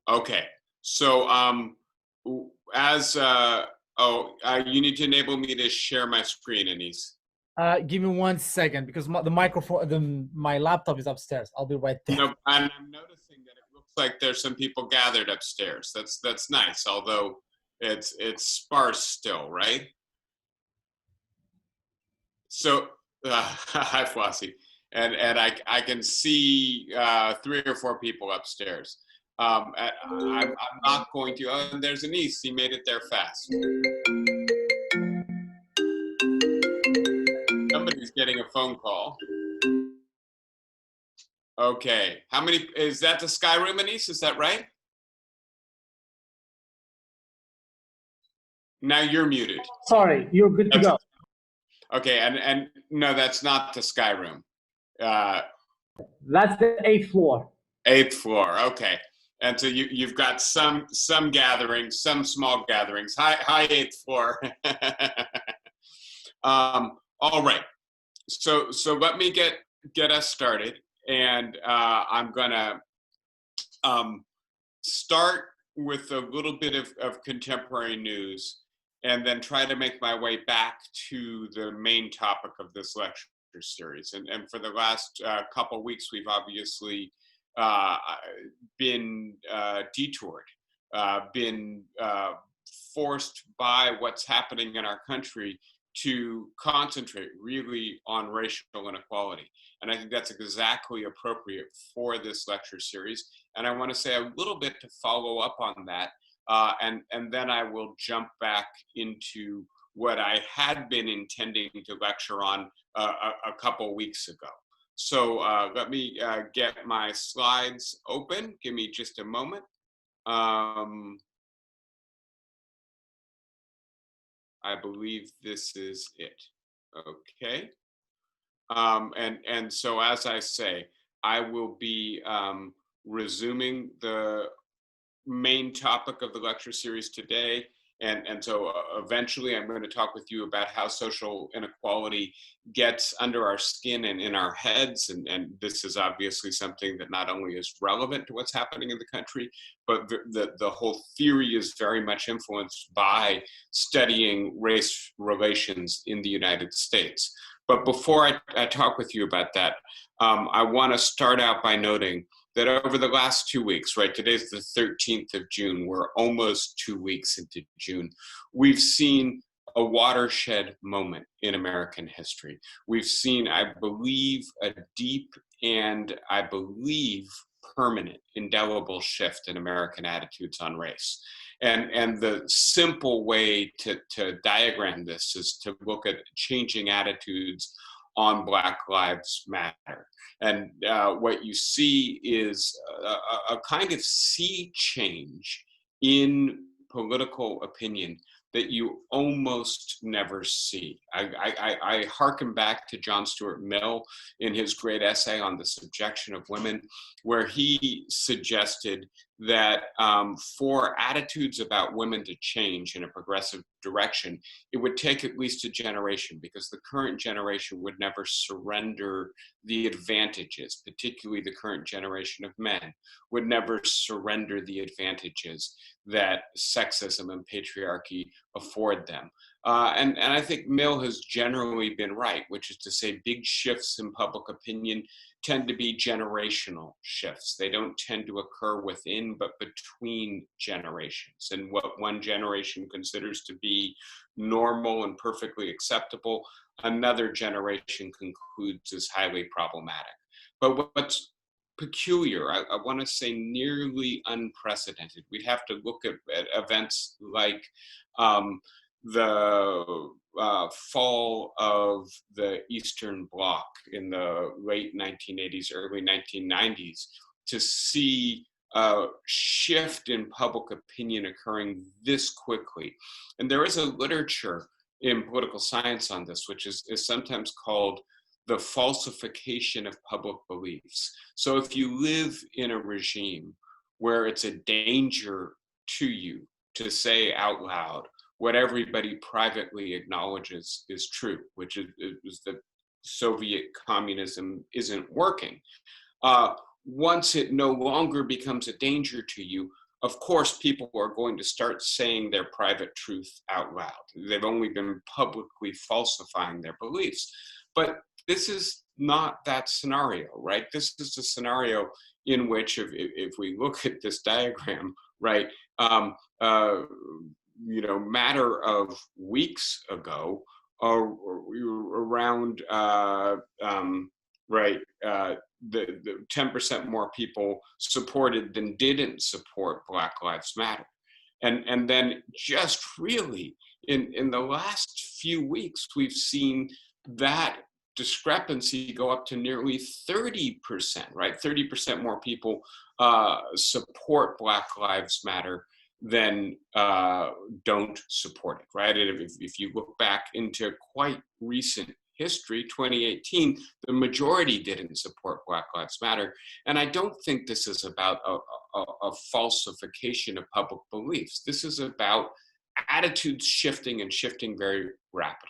Okay. So, as you need to enable me to share my screen, Anise. Give me 1 second because the microphone, my laptop is upstairs. I'll be right there. No, and I'm noticing that it looks like there's some people gathered upstairs. That's nice, although it's sparse still, right? So, hi, Flossie, and I can see 3 or 4 people upstairs. I'm not going to. Oh, and there's Anise. He made it there fast. Somebody's getting a phone call. Okay, how many is that? The Sky Room, Anise? Is that right? Now you're muted. Sorry, you're good to go. Okay, and no, that's not the Sky Room. That's the 8th floor. 8th floor. Okay, and so you've got some gatherings, some small gatherings. Hi, 8th floor. All right. So let me get us started, and I'm gonna start with a little bit of contemporary news, and then try to make my way back to the main topic of this lecture series. And for the last couple weeks, we've obviously been detoured, been forced by what's happening in our country to concentrate really on racial inequality. And I think that's exactly appropriate for this lecture series. And I want to say a little bit to follow up on that. And then I will jump back into what I had been intending to lecture on a couple weeks ago. So let me get my slides open. Give me just a moment. I believe this is it. Okay. And so as I say, I will be resuming the main topic of the lecture series today. And so eventually I'm going to talk with you about how social inequality gets under our skin and in our heads. And this is obviously something that not only is relevant to what's happening in the country, but the whole theory is very much influenced by studying race relations in the United States. But before I talk with you about that, I want to start out by noting that over the last 2 weeks, right, today's the 13th of June, we're almost 2 weeks into June, we've seen a watershed moment in American history. We've seen, I believe, a deep and I believe permanent, indelible shift in American attitudes on race. And the simple way to diagram this is to look at changing attitudes on Black Lives Matter. And what you see is a kind of sea change in political opinion that you almost never see. I hearken back to John Stuart Mill in his great essay on the subjection of women, where he suggested that for attitudes about women to change in a progressive direction, it would take at least a generation, because the current generation would never surrender the advantages, particularly the current generation of men, would never surrender the advantages that sexism and patriarchy afford them. And I think Mill has generally been right, which is to say big shifts in public opinion tend to be generational shifts. They don't tend to occur within, but between generations. And what one generation considers to be normal and perfectly acceptable, another generation concludes is highly problematic. But what's peculiar, I want to say nearly unprecedented. We'd have to look at events like the fall of the Eastern Bloc in the late 1980s, early 1990s, to see a shift in public opinion occurring this quickly. And there is a literature in political science on this, which is sometimes called the falsification of public beliefs. So if you live in a regime where it's a danger to you to say out loud what everybody privately acknowledges is true, which is that Soviet communism isn't working, once it no longer becomes a danger to you, of course, people are going to start saying their private truth out loud. They've only been publicly falsifying their beliefs. But this is not that scenario, right? This is a scenario in which, if we look at this diagram, right, matter of weeks ago, we were around the 10% more people supported than didn't support Black Lives Matter. And then just really in the last few weeks, we've seen that discrepancy go up to nearly 30%, right? 30% more people support Black Lives Matter than don't support it, right? And if you look back into quite recent history, 2018, the majority didn't support Black Lives Matter. And I don't think this is about a falsification of public beliefs. This is about attitudes shifting and shifting very rapidly.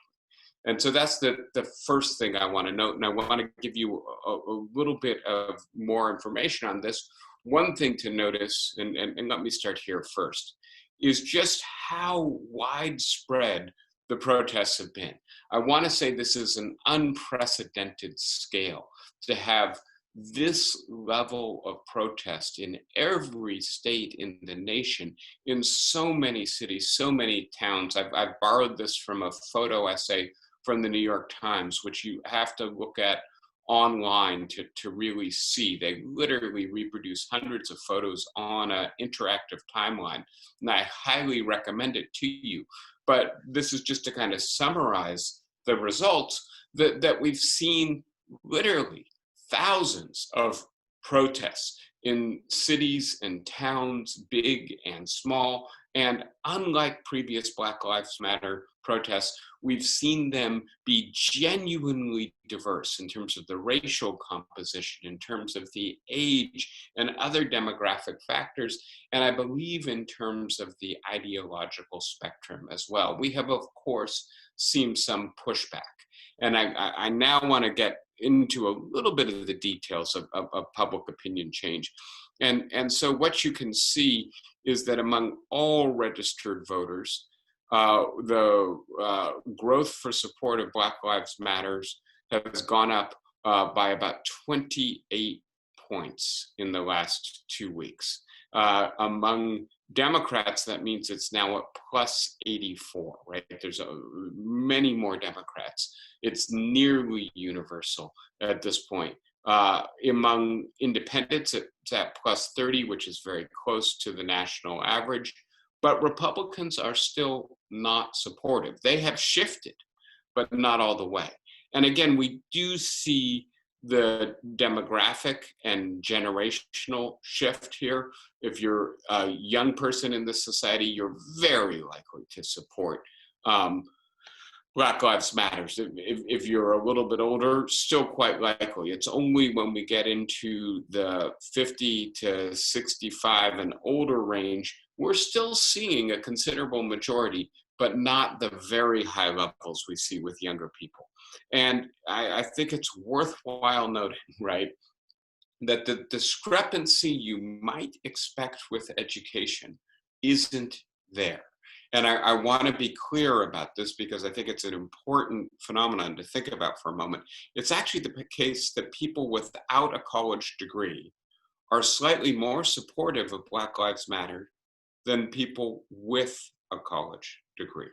And so that's the first thing I want to note. And I want to give you a little bit of more information on this. One thing to notice, and let me start here first, is just how widespread the protests have been. I want to say this is an unprecedented scale to have this level of protest in every state in the nation, in so many cities, so many towns. I've borrowed this from a photo essay from the New York Times, which you have to look at online to really see. They literally reproduce hundreds of photos on an interactive timeline, and I highly recommend it to you. But this is just to kind of summarize the results that we've seen literally thousands of protests in cities and towns, big and small. And unlike previous Black Lives Matter protests, we've seen them be genuinely diverse in terms of the racial composition, in terms of the age and other demographic factors, and I believe in terms of the ideological spectrum as well. We have, of course, seen some pushback. And I now want to get into a little bit of the details of public opinion change. And so what you can see is that among all registered voters, the growth for support of Black Lives Matters has gone up by about 28 points in the last 2 weeks. Among Democrats, that means it's now at plus 84, right? There's many more Democrats. It's nearly universal at this point. Among independents, it's at plus 30, which is very close to the national average. But Republicans are still not supportive. They have shifted, but not all the way. And again, we do see the demographic and generational shift here. If you're a young person in this society, you're very likely to support Black Lives Matters. If you're a little bit older, still quite likely. It's only when we get into the 50 to 65 and older range, we're still seeing a considerable majority, but not the very high levels we see with younger people. And I think it's worthwhile noting, right, that the discrepancy you might expect with education isn't there. And I want to be clear about this because I think it's an important phenomenon to think about for a moment. It's actually the case that people without a college degree are slightly more supportive of Black Lives Matter than people with a college degree.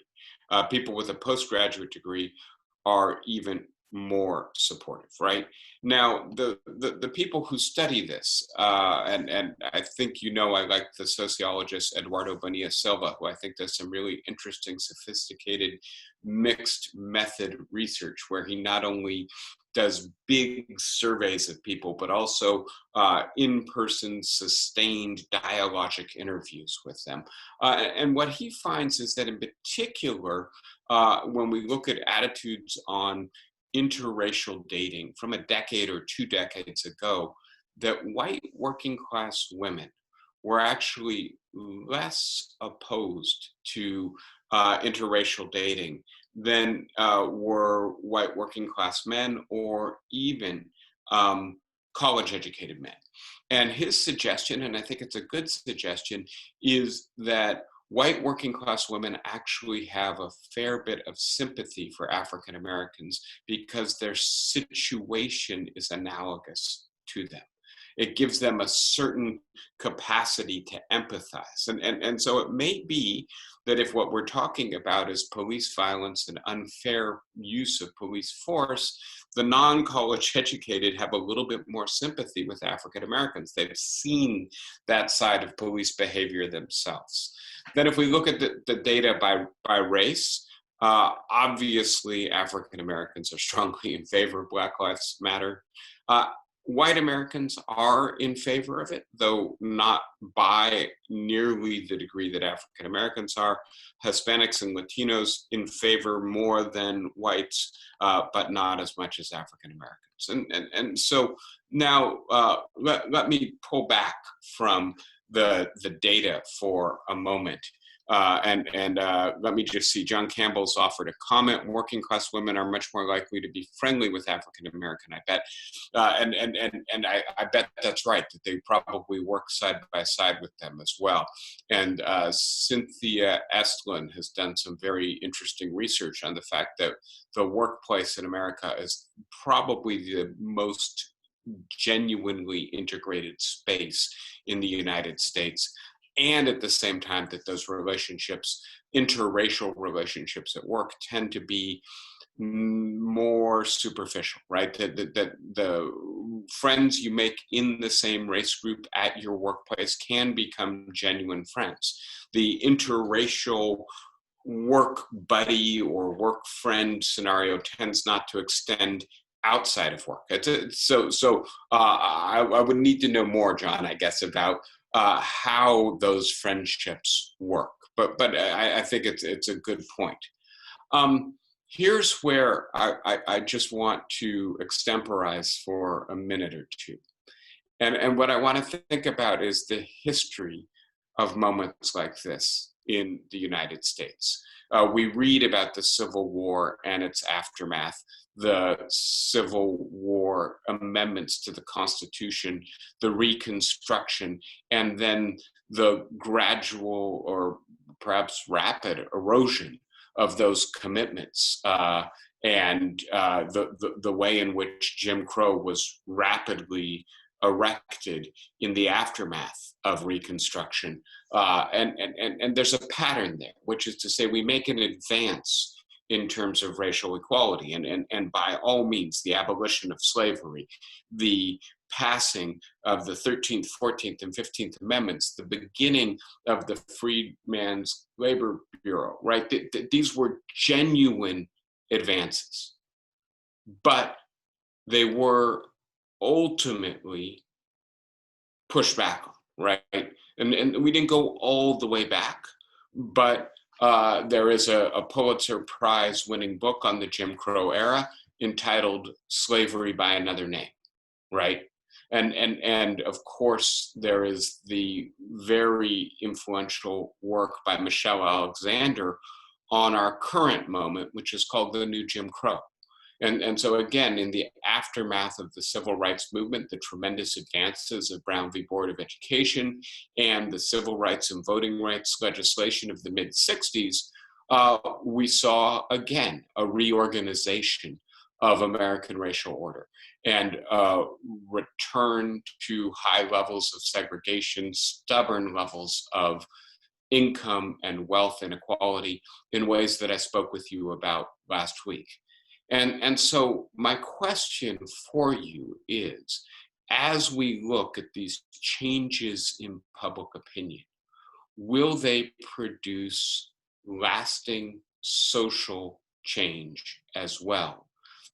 People with a postgraduate degree are even more supportive, right? Now, the people who study this, and I think I like the sociologist Eduardo Bonilla Silva, who I think does some really interesting, sophisticated, mixed method research, where he not only does big surveys of people, but also in-person sustained dialogic interviews with them. And what he finds is that in particular, when we look at attitudes on interracial dating from a decade or 2 decades ago, that white working class women were actually less opposed to interracial dating than were white working class men or even college educated men. And his suggestion, and I think it's a good suggestion, is that white working class women actually have a fair bit of sympathy for African Americans because their situation is analogous to them. It gives them a certain capacity to empathize. And so it may be that if what we're talking about is police violence and unfair use of police force, the non-college educated have a little bit more sympathy with African Americans. They've seen that side of police behavior themselves. Then if we look at the data by race, obviously African Americans are strongly in favor of Black Lives Matter. White Americans are in favor of it, though not by nearly the degree that African Americans are. Hispanics and Latinos in favor more than whites, but not as much as African Americans. And so now let me pull back from the data for a moment. Let me just see, John Campbell's offered a comment. Working class women are much more likely to be friendly with African American, I bet. And I bet that's right, that they probably work side by side with them as well. And Cynthia Estlin has done some very interesting research on the fact that the workplace in America is probably the most genuinely integrated space in the United States. And at the same time that those relationships, interracial relationships at work, tend to be more superficial, right? That the friends you make in the same race group at your workplace can become genuine friends. The interracial work buddy or work friend scenario tends not to extend outside of work. I would need to know more, John, I guess, about how those friendships work. But I think it's a good point. Here's where I just want to extemporize for a minute or two. And what I want to think about is the history of moments like this in the United States. We read about the Civil War and its aftermath, the Civil War amendments to the Constitution, the Reconstruction, and then the gradual or perhaps rapid erosion of those commitments, and the way in which Jim Crow was rapidly erected in the aftermath of Reconstruction. And there's a pattern there, which is to say we make an advance in terms of racial equality. And by all means, the abolition of slavery, the passing of the 13th, 14th, and 15th Amendments, the beginning of the Freedmen's Labor Bureau, right? These were genuine advances, but they were ultimately pushed back on, right? And we didn't go all the way back, but there is a Pulitzer Prize winning book on the Jim Crow era entitled Slavery by Another Name, right? And of course, there is the very influential work by Michelle Alexander on our current moment, which is called The New Jim Crow. And so again, in the aftermath of the civil rights movement, the tremendous advances of Brown v. Board of Education and the civil rights and voting rights legislation of the mid-60s, we saw again a reorganization of American racial order and return to high levels of segregation, stubborn levels of income and wealth inequality in ways that I spoke with you about last week. And so my question for you is, as we look at these changes in public opinion, will they produce lasting social change as well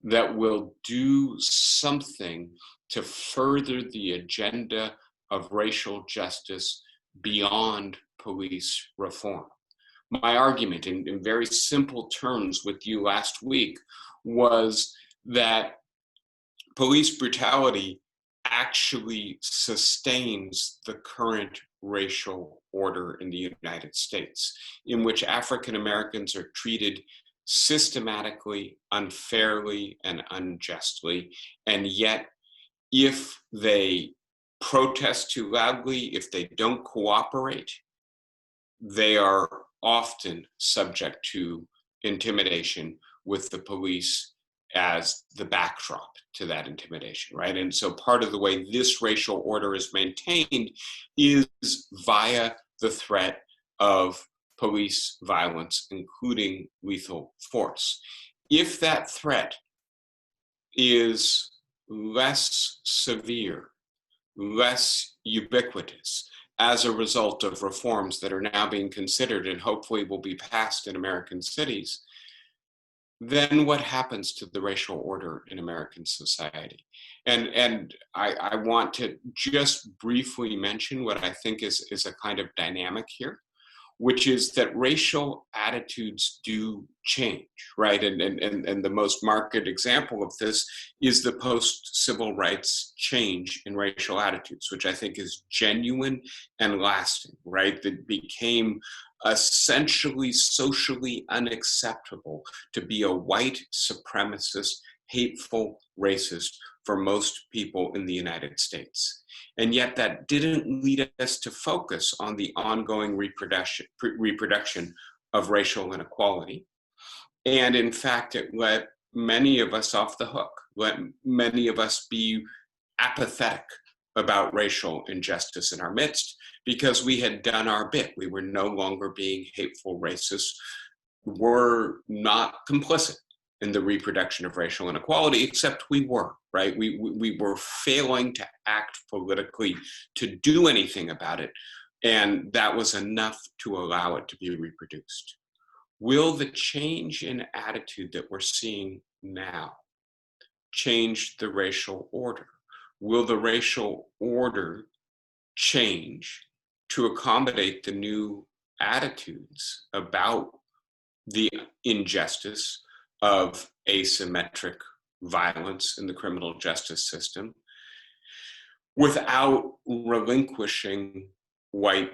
that will do something to further the agenda of racial justice beyond police reform? My argument in very simple terms with you last week was that police brutality actually sustains the current racial order in the United States, in which African Americans are treated systematically, unfairly, and unjustly. And yet, if they protest too loudly, if they don't cooperate, they are often subject to intimidation with the police as the backdrop to that intimidation, right? And so part of the way this racial order is maintained is via the threat of police violence, including lethal force. If that threat is less severe, less ubiquitous, as a result of reforms that are now being considered and hopefully will be passed in American cities, then what happens to the racial order in American society? And I want to just briefly mention what I think is a kind of dynamic here, which is that racial attitudes do change, right? And the most marked example of this is the post-civil rights change in racial attitudes, which I think is genuine and lasting, right? That became essentially socially unacceptable to be a white supremacist, hateful racist for most people in the United States. And yet that didn't lead us to focus on the ongoing reproduction of racial inequality. And in fact, it let many of us off the hook, let many of us be apathetic about racial injustice in our midst because we had done our bit. We were no longer being hateful racists. We're not complicit in the reproduction of racial inequality, except we were, right? We were failing to act politically to do anything about it. And that was enough to allow it to be reproduced. Will the change in attitude that we're seeing now change the racial order? Will the racial order change to accommodate the new attitudes about the injustice of asymmetric violence in the criminal justice system without relinquishing white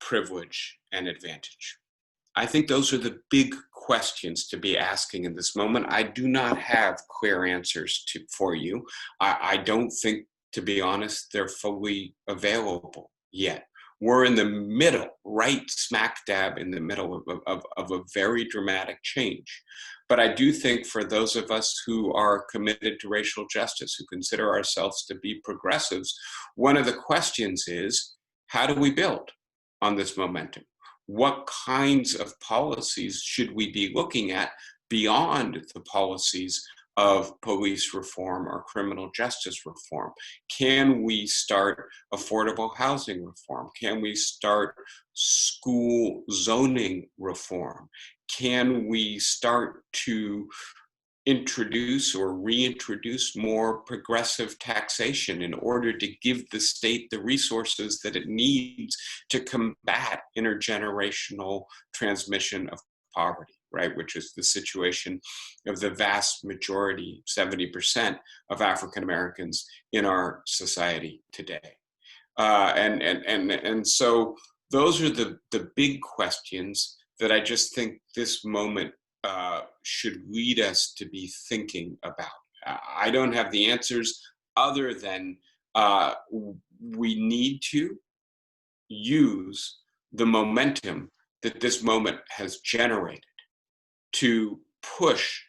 privilege and advantage? I think those are the big questions to be asking in this moment. I do not have clear answers for you. I don't think, to be honest, they're fully available yet. We're in the middle, right smack dab in the middle of a very dramatic change. But I do think for those of us who are committed to racial justice, who consider ourselves to be progressives, one of the questions is, how do we build on this momentum? What kinds of policies should we be looking at beyond the policies of police reform or criminal justice reform? Can we start affordable housing reform? Can we start school zoning reform? Can we start to introduce or reintroduce more progressive taxation in order to give the state the resources that it needs to combat intergenerational transmission of poverty, right? Which is the situation of the vast majority, 70% of African Americans in our society today. And so those are the big questions that I just think this moment should lead us to be thinking about. I don't have the answers other than we need to use the momentum that this moment has generated to push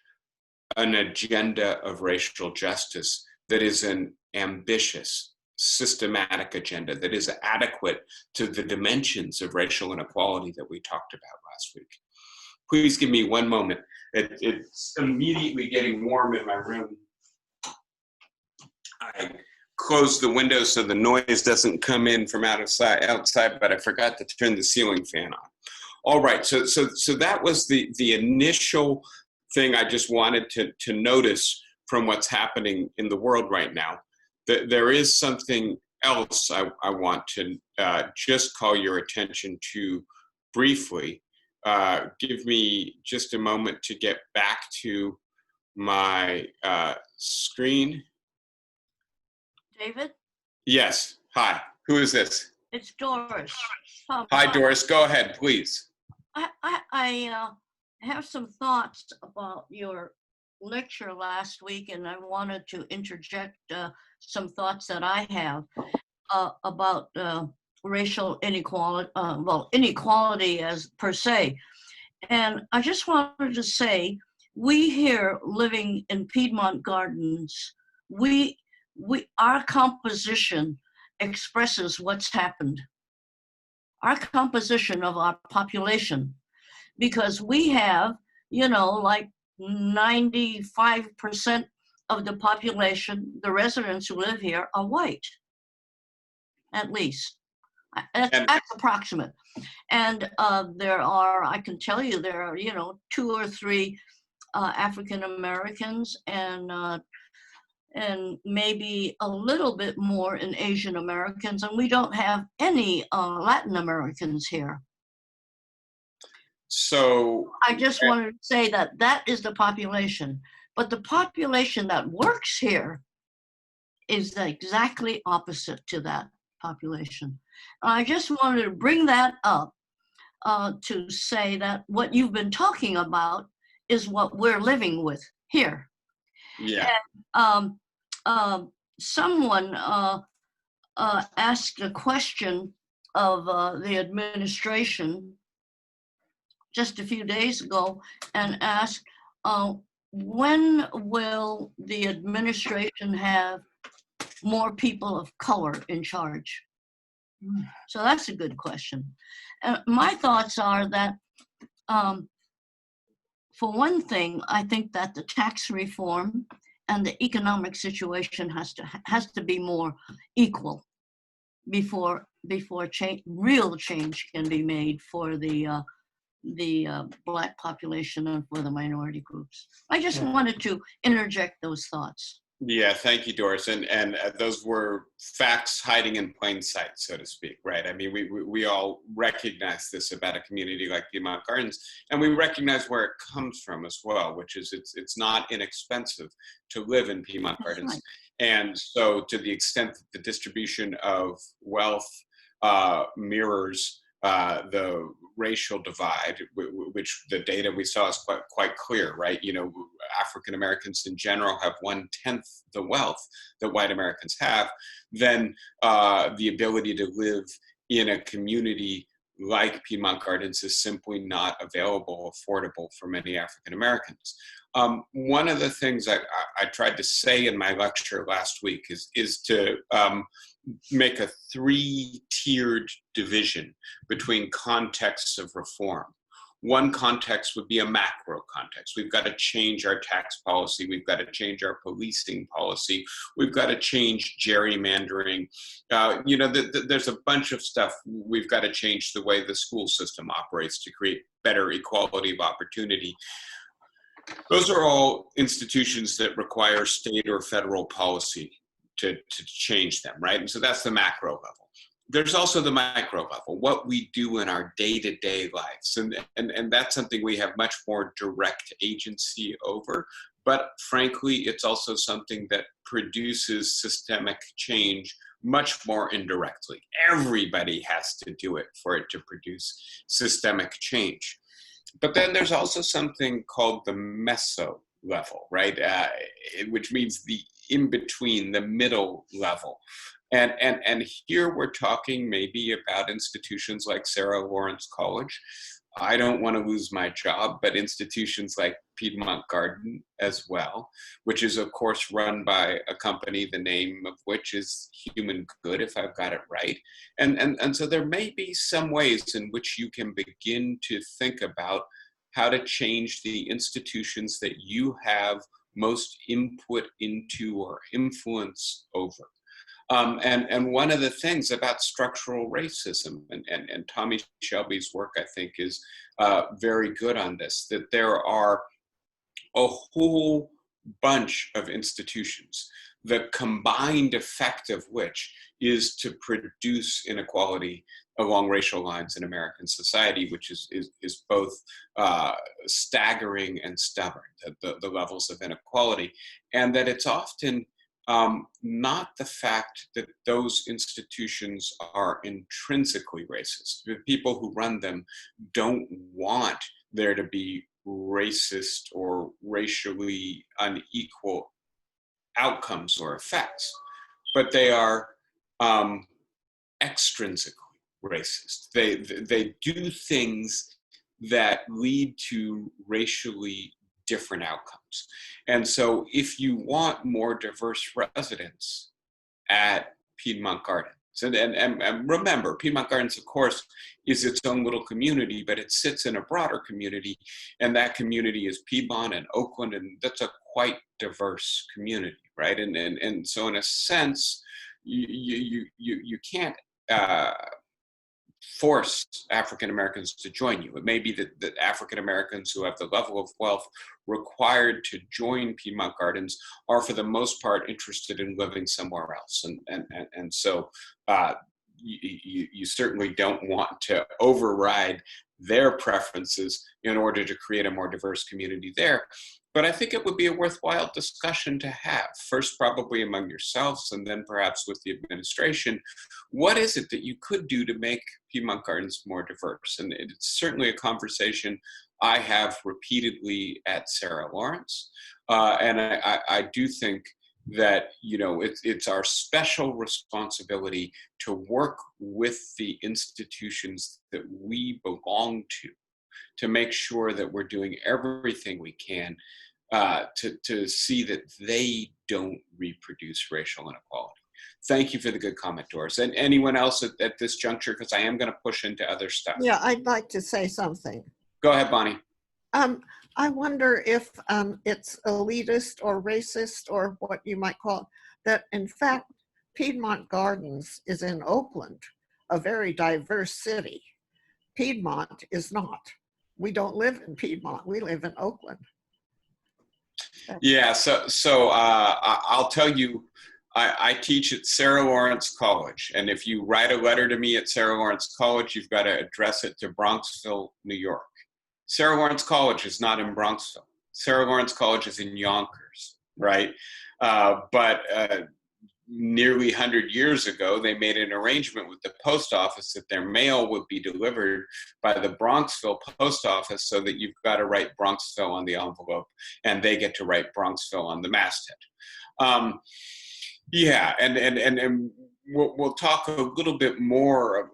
an agenda of racial justice that is an ambitious, systematic agenda that is adequate to the dimensions of racial inequality that we talked about last week. Please give me one moment. It's immediately getting warm in my room. I closed the window so the noise doesn't come in from outside, but I forgot to turn the ceiling fan on. All right, so that was the initial thing I just wanted to notice from what's happening in the world right now. There is something else I want to just call your attention to briefly. Give me just a moment to get back to my screen. David? Yes. Hi. Who is this? It's Doris. Hi, Doris. Go ahead, please. I have some thoughts about your lecture last week, and I wanted to interject some thoughts that I have. about racial inequality, well, inequality as per se. And I just wanted to say, we here living in Piedmont Gardens, our composition expresses what's happened. Our composition of our population, because we have, like 95% of the population, the residents who live here are white, at least. That's approximate. And I can tell you, there are, 2 or 3 African Americans and maybe a little bit more in Asian Americans, and we don't have any Latin Americans here. So I just wanted to say that is the population, but the population that works here is exactly opposite to that population. I just wanted to bring that up to say that what you've been talking about is what we're living with here. yeah. And, someone asked a question of the administration just a few days ago and asked, when will the administration have more people of color in charge? So that's a good question. My thoughts are that, for one thing, I think that the tax reform and the economic situation has to be more equal before real change can be made for the Black population and for the minority groups. I just wanted to interject those thoughts. Yeah, thank you, Doris. And those were facts hiding in plain sight, so to speak, right? I mean, we all recognize this about a community like Piedmont Gardens, and we recognize where it comes from as well, which is it's not inexpensive to live in Piedmont Gardens. Right. And so to the extent that the distribution of wealth mirrors the racial divide, which the data we saw is quite clear, right? African Americans in general have 1/10 the wealth that white Americans have. Then the ability to live in a community like Piedmont Gardens is simply not available, affordable for many African Americans. One of the things I tried to say in my lecture last week is to make a 3-tiered division between contexts of reform. One context would be a macro context. We've got to change our tax policy. We've got to change our policing policy. We've got to change gerrymandering. There's a bunch of stuff. We've got to change the way the school system operates to create better equality of opportunity. Those are all institutions that require state or federal policy to change them, right? And so that's the macro level. There's also the micro level, what we do in our day-to-day lives. And that's something we have much more direct agency over. But frankly, it's also something that produces systemic change much more indirectly. Everybody has to do it for it to produce systemic change. But then there's also something called the meso level, right? Which means the in-between, the middle level. And here we're talking maybe about institutions like Sarah Lawrence College. I don't want to lose my job, but institutions like Piedmont Garden as well, which is of course run by a company, the name of which is Human Good, if I've got it right. And so there may be some ways in which you can begin to think about how to change the institutions that you have most input into or influence over. And one of the things about structural racism, and Tommy Shelby's work, I think, is very good on this, that there are a whole bunch of institutions, the combined effect of which is to produce inequality along racial lines in American society, which is both staggering and stubborn, the levels of inequality, and that it's often not the fact that those institutions are intrinsically racist. The people who run them don't want there to be racist or racially unequal outcomes or effects, but they are extrinsically racist. They do things that lead to racially different outcomes. And so if you want more diverse residents at Piedmont Gardens, and remember, Piedmont Gardens, of course, is its own little community, but it sits in a broader community, and that community is Piedmont and Oakland, and that's a quite diverse community, right? And so in a sense, you can't force African Americans to join you. It may be that African Americans who have the level of wealth required to join Piedmont Gardens are, for the most part, interested in living somewhere else. And so you certainly don't want to override their preferences in order to create a more diverse community there. But I think it would be a worthwhile discussion to have, first probably among yourselves and then perhaps with the administration. What is it that you could do to make Piedmont Gardens more diverse? And it's certainly a conversation I have repeatedly at Sarah Lawrence. And I do think that, you know, it's our special responsibility to work with the institutions that we belong to make sure that we're doing everything we can to see that they don't reproduce racial inequality. Thank you for the good comment, Doris. And anyone else at this juncture, because I am going to push into other stuff. Yeah, I'd like to say something. Go ahead, Bonnie. I wonder if it's elitist or racist or what you might call it, that in fact, Piedmont Gardens is in Oakland, a very diverse city. Piedmont is not. We don't live in Piedmont, we live in Oakland. Yeah, so I'll tell you, I teach at Sarah Lawrence College, and if you write a letter to me at Sarah Lawrence College, you've got to address it to Bronxville, New York. Sarah Lawrence College is not in Bronxville. Sarah Lawrence College is in Yonkers, right? But nearly 100 years ago, they made an arrangement with the post office that their mail would be delivered by the Bronxville post office, so that you've got to write Bronxville on the envelope and they get to write Bronxville on the masthead. Yeah, and we'll talk a little bit more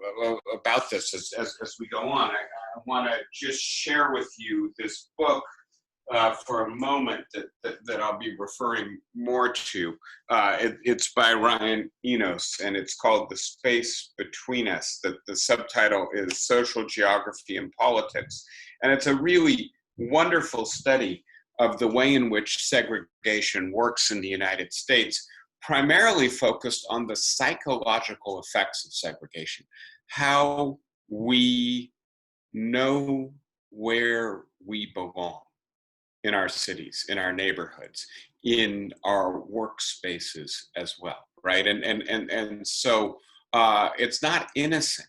about this as we go on. I want to just share with you this book for a moment that I'll be referring more to. It's by Ryan Enos, and it's called The Space Between Us. The subtitle is Social Geography and Politics. And it's a really wonderful study of the way in which segregation works in the United States, primarily focused on the psychological effects of segregation, how we know where we belong in our cities, in our neighborhoods, in our workspaces as well, right? And so it's not innocent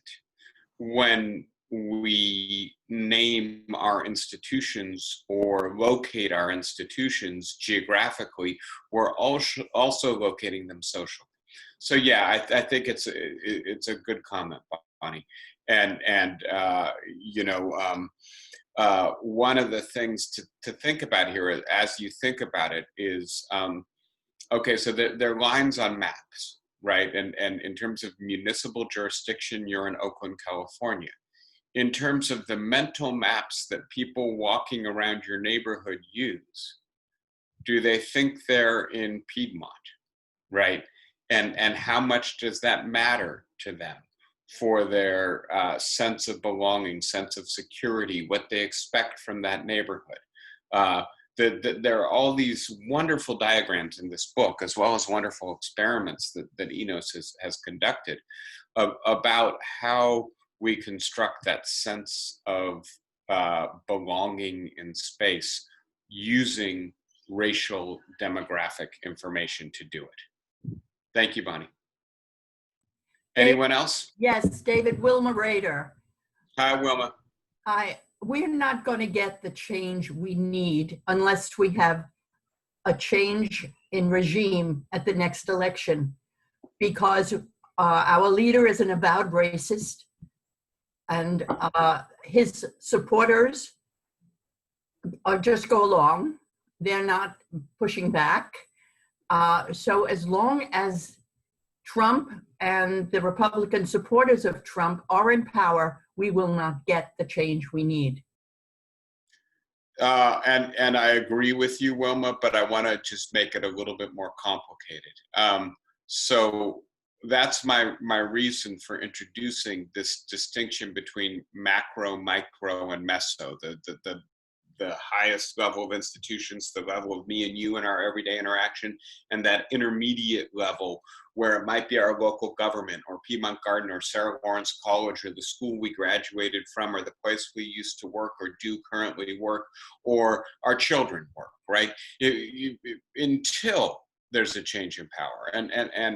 when we name our institutions or locate our institutions geographically. We're also locating them socially. So yeah, I think it's a good comment, Bonnie. And you know, one of the things to think about here as you think about it is, okay, so there are lines on maps, right? And in terms of municipal jurisdiction, you're in Oakland, California. In terms of the mental maps that people walking around your neighborhood use, do they think they're in Piedmont, right? And how much does that matter to them for their sense of belonging, sense of security, what they expect from that neighborhood? There are all these wonderful diagrams in this book, as well as wonderful experiments that Enos has conducted about how we construct that sense of belonging in space using racial demographic information to do it. Thank you, Bonnie. Anyone else? Yes, David, Wilma Rader. Hi, Wilma. Hi. We're not going to get the change we need unless we have a change in regime at the next election, because our leader is an avowed racist, and his supporters just go along. They're not pushing back. So as long as Trump and the Republican supporters of Trump are in power, we will not get the change we need. And I agree with you, Wilma, but I want to just make it a little bit more complicated. So that's my reason for introducing this distinction between macro, micro, and meso, the highest level of institutions, the level of me and you in our everyday interaction, and that intermediate level where it might be our local government or Piedmont Garden or Sarah Lawrence College or the school we graduated from or the place we used to work or do currently work or our children work, right? Until there's a change in power. And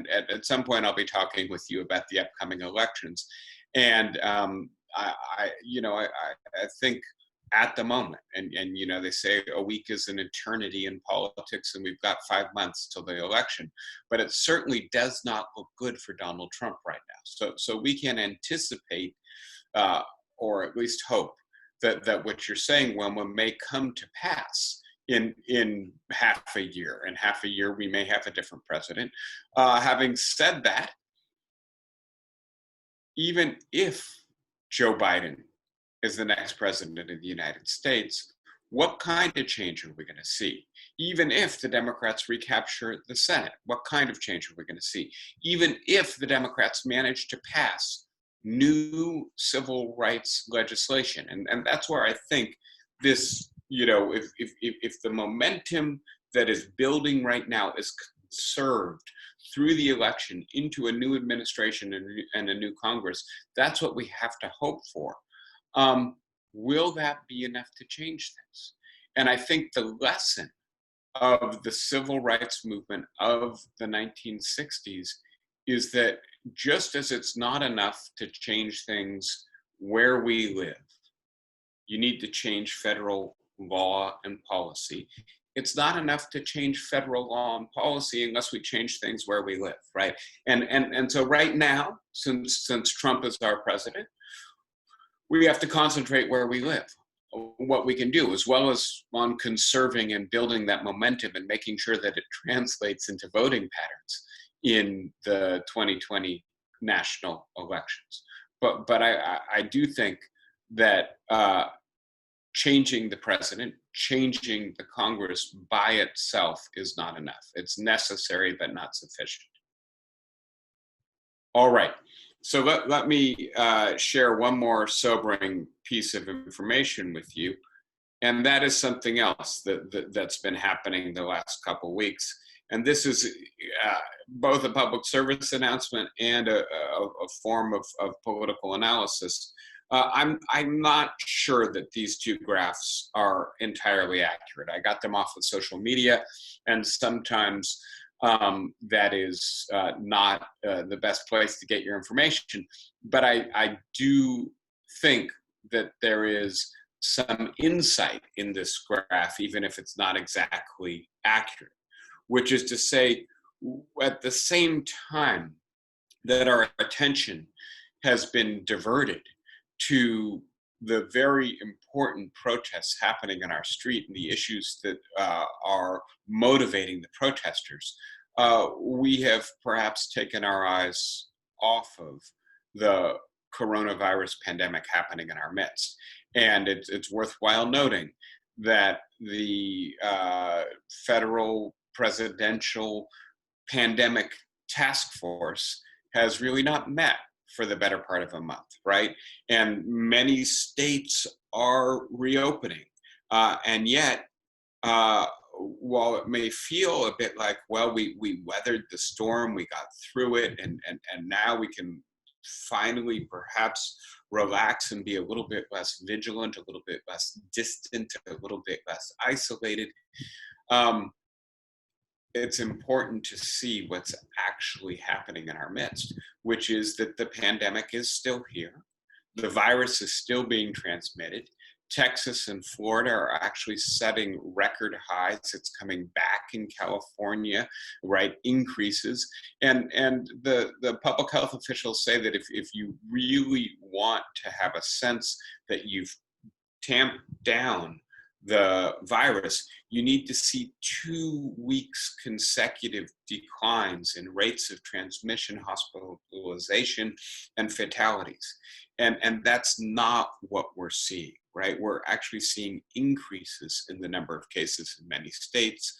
at some point I'll be talking with you about the upcoming elections. And I think at the moment, and you know, they say a week is an eternity in politics, and we've got 5 months till the election, but it certainly does not look good for Donald Trump right now. So we can anticipate, or at least hope, that what you're saying, Wilma, may come to pass in half a year. In half a year, we may have a different president. Having said that, even if Joe Biden is the next president of the United States, what kind of change are we going to see? Even if the Democrats recapture the Senate, what kind of change are we going to see? Even if the Democrats manage to pass new civil rights legislation. And that's where I think this, you know, if the momentum that is building right now is served through the election into a new administration and a new Congress, that's what we have to hope for. Will that be enough to change things? And I think the lesson of the civil rights movement of the 1960s is that just as it's not enough to change things where we live, you need to change federal law and policy. It's not enough to change federal law and policy unless we change things where we live, right? And so right now, since Trump is our president, we have to concentrate where we live, what we can do, as well as on conserving and building that momentum and making sure that it translates into voting patterns in the 2020 national elections. But I do think that changing the president, changing the Congress by itself is not enough. It's necessary, but not sufficient. All right. So let me share one more sobering piece of information with you, and that is something else that's been happening the last couple of weeks. And this is both a public service announcement and a form of political analysis. I'm not sure that these two graphs are entirely accurate. I got them off of social media, and sometimes that is not the best place to get your information. But I do think that there is some insight in this graph, even if it's not exactly accurate, which is to say, at the same time that our attention has been diverted to the very important protests happening in our street and the issues that are motivating the protesters, we have perhaps taken our eyes off of the coronavirus pandemic happening in our midst. And it's worthwhile noting that the federal presidential pandemic task force has really not met for the better part of a month, right? And many states are reopening. And yet, while it may feel a bit like, well, we weathered the storm, we got through it, and now we can finally perhaps relax and be a little bit less vigilant, a little bit less distant, a little bit less isolated, it's important to see what's actually happening in our midst, which is that the pandemic is still here. The virus is still being transmitted. Texas and Florida are actually setting record highs. It's coming back in California, right? Increases. And the public health officials say that if you really want to have a sense that you've tamped down the virus, you need to see 2 weeks consecutive declines in rates of transmission, hospitalization, and fatalities. And that's not what we're seeing, right? We're actually seeing increases in the number of cases in many states,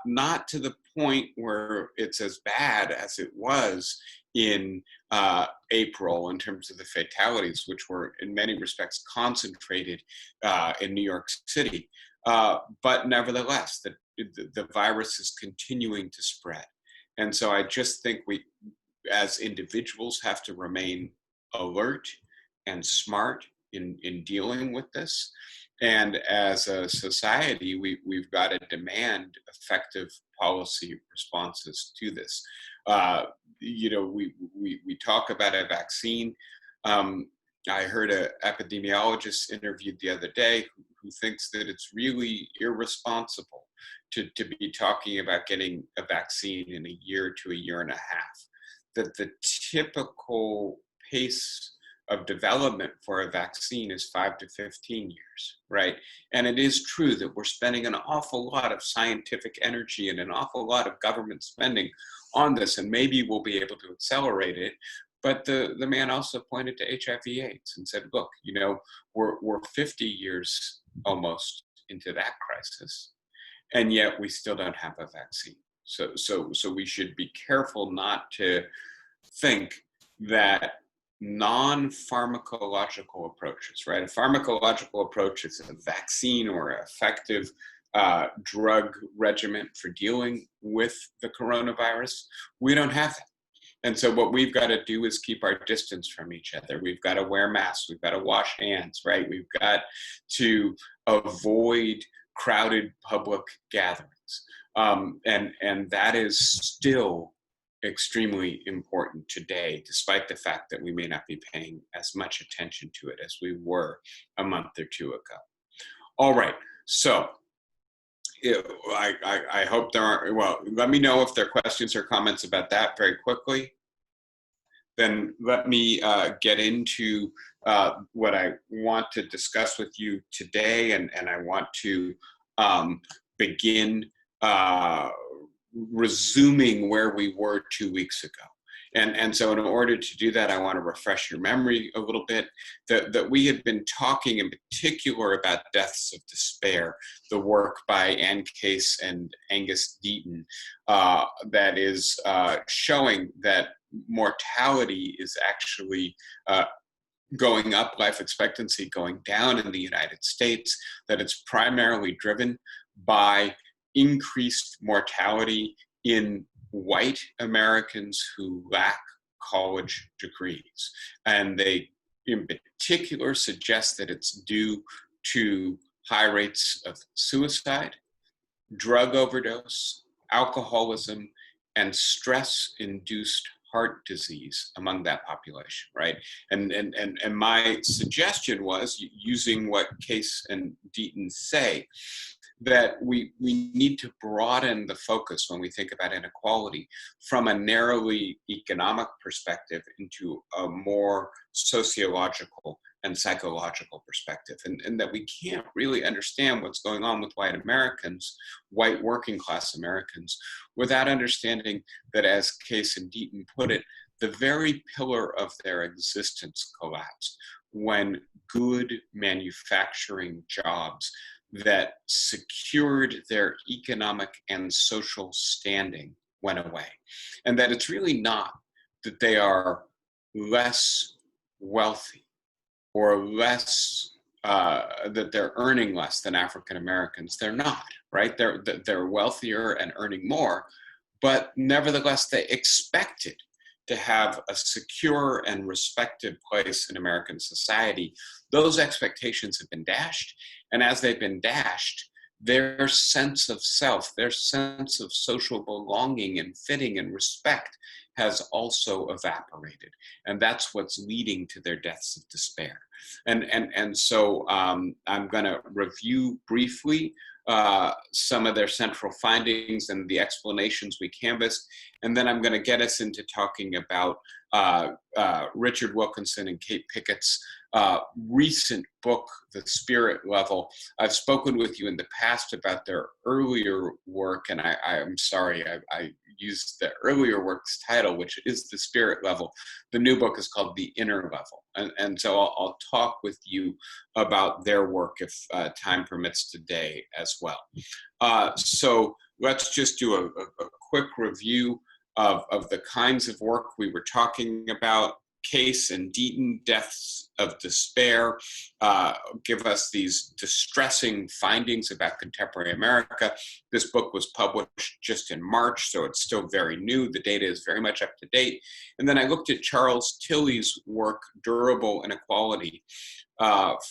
not to the point where it's as bad as it was in April in terms of the fatalities, which were in many respects concentrated in New York City. But nevertheless, the virus is continuing to spread. And so I just think we, as individuals, have to remain alert and smart in dealing with this. And as a society, we've got to demand effective policy responses to this. We talk about a vaccine. I heard an epidemiologist interviewed the other day who thinks that it's really irresponsible to be talking about getting a vaccine in a year to a year and a half. That the typical pace of development for a vaccine is 5 to 15 years, right? And it is true that we're spending an awful lot of scientific energy and an awful lot of government spending on this, and maybe we'll be able to accelerate it. But the man also pointed to HIV/AIDS and said, look, we're 50 years almost into that crisis, and yet we still don't have a vaccine. So we should be careful not to think that non-pharmacological approaches, right? A pharmacological approach is a vaccine or an effective drug regimen for dealing with the coronavirus. We don't have that. And so what we've got to do is keep our distance from each other. We've got to wear masks. We've got to wash hands, right? We've got to avoid crowded public gatherings. And that is still extremely important today, despite the fact that we may not be paying as much attention to it as we were a month or two ago. All right, so I hope there aren't, well, let me know if there are questions or comments about that very quickly. Then let me get into what I want to discuss with you today, and I want to begin resuming where we were 2 weeks ago. And so in order to do that, I want to refresh your memory a little bit that we had been talking in particular about deaths of despair, the work by Ann Case and Angus Deaton that is showing that mortality is actually going up, life expectancy going down in the United States, that it's primarily driven by increased mortality in white Americans who lack college degrees. And they, in particular, suggest that it's due to high rates of suicide, drug overdose, alcoholism, and stress-induced heart disease among that population, right? And my suggestion was, using what Case and Deaton say, that we need to broaden the focus when we think about inequality from a narrowly economic perspective into a more sociological and psychological perspective, and that we can't really understand what's going on with white Americans, white working class Americans, without understanding that, as Case and Deaton put it, the very pillar of their existence collapsed when good manufacturing jobs that secured their economic and social standing went away. And that it's really not that they are less wealthy or less, that they're earning less than African Americans. They're not, right? They're wealthier and earning more, but nevertheless, they expected to have a secure and respected place in American society. Those expectations have been dashed. And as they've been dashed, their sense of self, their sense of social belonging and fitting and respect has also evaporated. And that's what's leading to their deaths of despair. And so I'm gonna review briefly some of their central findings and the explanations we canvassed. And then I'm going to get us into talking about Richard Wilkinson and Kate Pickett's recent book, The Spirit Level. I've spoken with you in the past about their earlier work, and I'm sorry, I used the earlier work's title, which is The Spirit Level. The new book is called The Inner Level. And so I'll talk with you about their work if time permits today as well. So let's just do a quick review of the kinds of work we were talking about. Case and Deaton, Deaths of Despair, give us these distressing findings about contemporary America. This book was published just in March, so it's still very new. The data is very much up to date. And then I looked at Charles Tilley's work, Durable Inequality,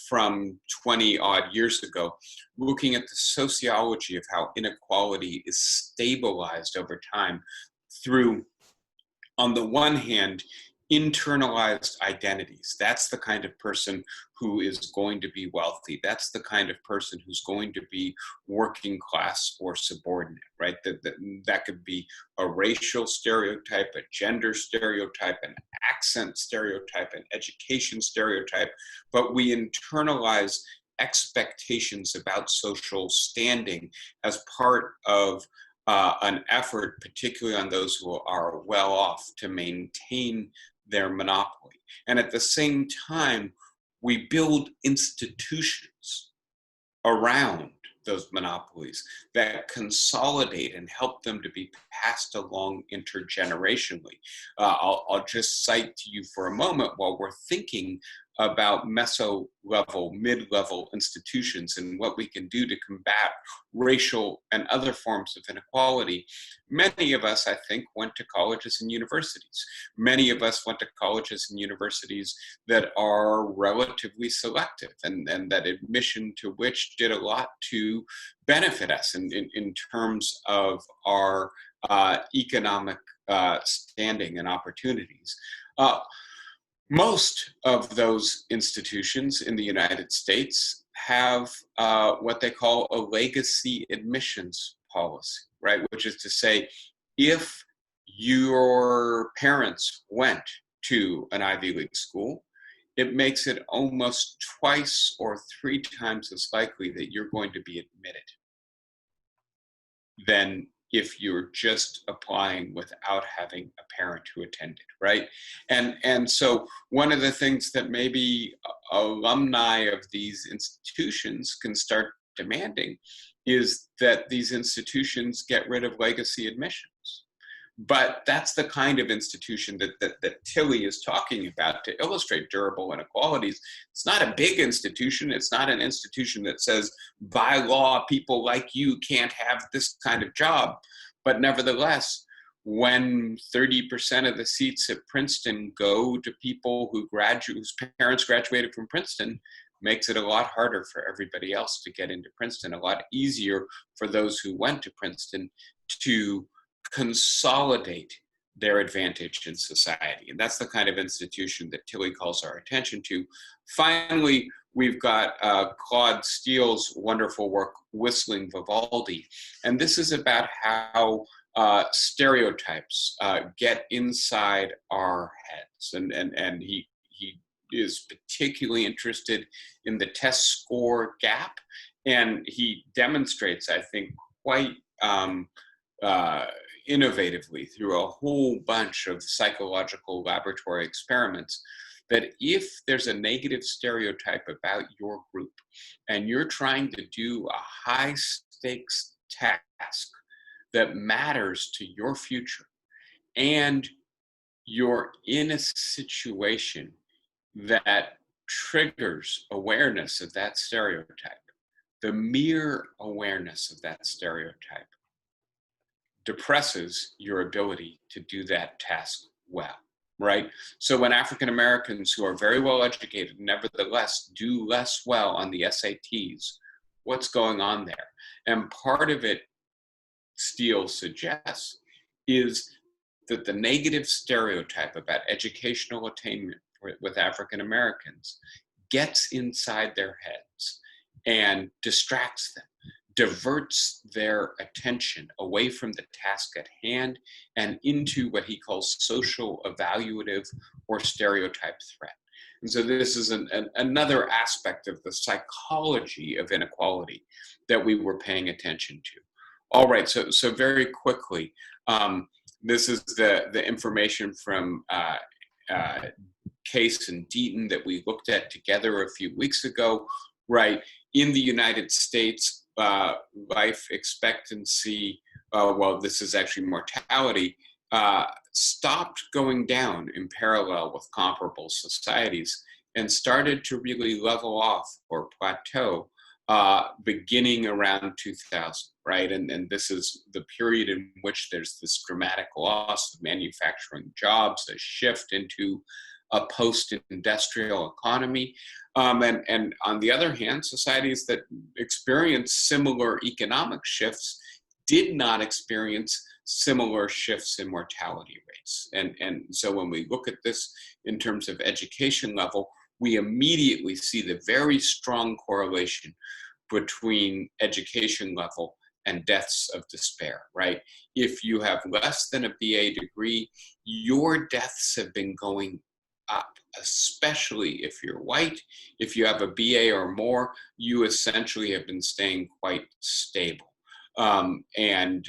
from 20 odd years ago, looking at the sociology of how inequality is stabilized over time through, on the one hand, internalized identities. That's the kind of person who is going to be wealthy. That's the kind of person who's going to be working class or subordinate, right? That could be a racial stereotype, a gender stereotype, an accent stereotype, an education stereotype, but we internalize expectations about social standing as part of an effort, particularly on those who are well off, to maintain their monopoly. And at the same time, we build institutions around those monopolies that consolidate and help them to be passed along intergenerationally. I'll just cite to you for a moment, while we're thinking about meso-level, mid-level institutions and what we can do to combat racial and other forms of inequality. Many of us, I think, went to colleges and universities. Many of us went to colleges and universities that are relatively selective, and that admission to which did a lot to benefit us in terms of our economic standing and opportunities. Most of those institutions in the United States have what they call a legacy admissions policy, right? Which is to say, if your parents went to an Ivy League school, it makes it almost twice or 3 times as likely that you're going to be admitted than if you're just applying without having a parent who attended, right? And so one of the things that maybe alumni of these institutions can start demanding is that these institutions get rid of legacy admissions. But that's the kind of institution that Tilley is talking about to illustrate durable inequalities. It's not a big institution. It's not an institution that says, by law, people like you can't have this kind of job. But nevertheless, when 30% of the seats at Princeton go to people whose parents graduated from Princeton, makes it a lot harder for everybody else to get into Princeton, a lot easier for those who went to Princeton to consolidate their advantage in society. And that's the kind of institution that Tilley calls our attention to. Finally, we've got Claude Steele's wonderful work, Whistling Vivaldi. And this is about how stereotypes get inside our heads. And he is particularly interested in the test score gap. And he demonstrates, I think, quite innovatively through a whole bunch of psychological laboratory experiments, that if there's a negative stereotype about your group and you're trying to do a high stakes task that matters to your future, and you're in a situation that triggers awareness of that stereotype, the mere awareness of that stereotype depresses your ability to do that task well, right? So when African Americans who are very well educated nevertheless do less well on the SATs, what's going on there? And part of it, Steele suggests, is that the negative stereotype about educational attainment with African Americans gets inside their heads and distracts them, diverts their attention away from the task at hand and into what he calls social evaluative or stereotype threat. And so this is another aspect of the psychology of inequality that we were paying attention to. All right, so very quickly, this is the information from Case and Deaton that we looked at together a few weeks ago, right? In the United States, life expectancy, well, this is actually mortality, stopped going down in parallel with comparable societies and started to really level off or plateau beginning around 2000, right? And this is the period in which there's this dramatic loss of manufacturing jobs, a shift into a post-industrial economy. And on the other hand, societies that experience similar economic shifts did not experience similar shifts in mortality rates. And so when we look at this in terms of education level, we immediately see the very strong correlation between education level and deaths of despair, right? If you have less than a BA degree, your deaths have been going up, especially if you're white. If you have a BA or more, you essentially have been staying quite stable. And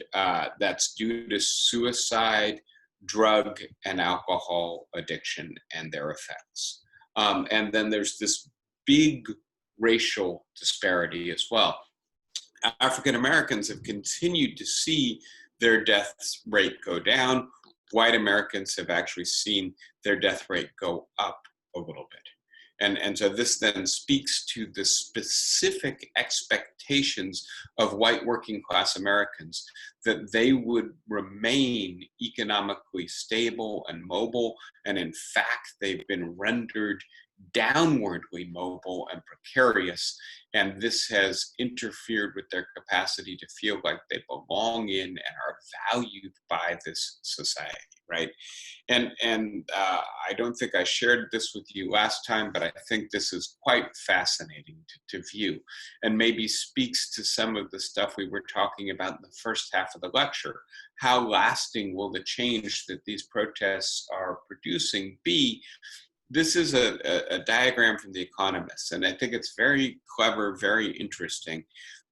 that's due to suicide, drug, and alcohol addiction and their effects. And then there's this big racial disparity as well. African Americans have continued to see their death rate go down. White Americans have actually seen their death rate go up a little bit. And so this then speaks to the specific expectations of white working class Americans that they would remain economically stable and mobile. And in fact, they've been rendered downwardly mobile and precarious. And this has interfered with their capacity to feel like they belong in and are valued by this society, right? And I don't think I shared this with you last time, but I think this is quite fascinating to view and maybe speaks to some of the stuff we were talking about in the first half of the lecture. How lasting will the change that these protests are producing be? This is a diagram from The Economist, and I think it's very clever, very interesting.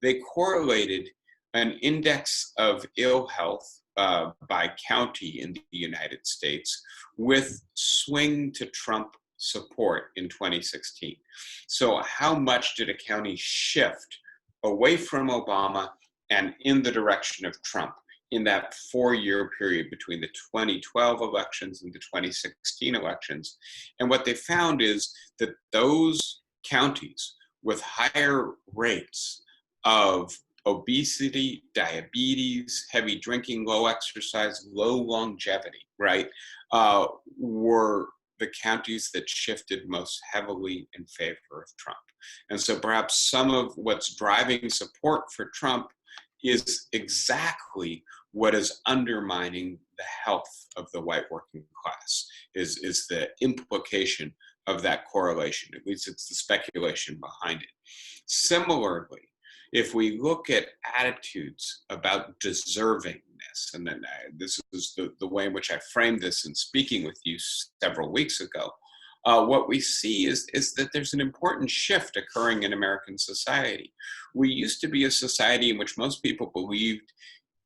They correlated an index of ill health by county in the United States with swing to Trump support in 2016. So how much did a county shift away from Obama and in the direction of Trump in that 4-year period between the 2012 elections and the 2016 elections? And what they found is that those counties with higher rates of obesity, diabetes, heavy drinking, low exercise, low longevity, right, were the counties that shifted most heavily in favor of Trump. And so perhaps some of what's driving support for Trump is exactly what is undermining the health of the white working class, is the implication of that correlation. At least it's the speculation behind it. Similarly, if we look at attitudes about deservingness, and then this is the way in which I framed this in speaking with you several weeks ago, what we see is that there's an important shift occurring in American society. We used to be a society in which most people believed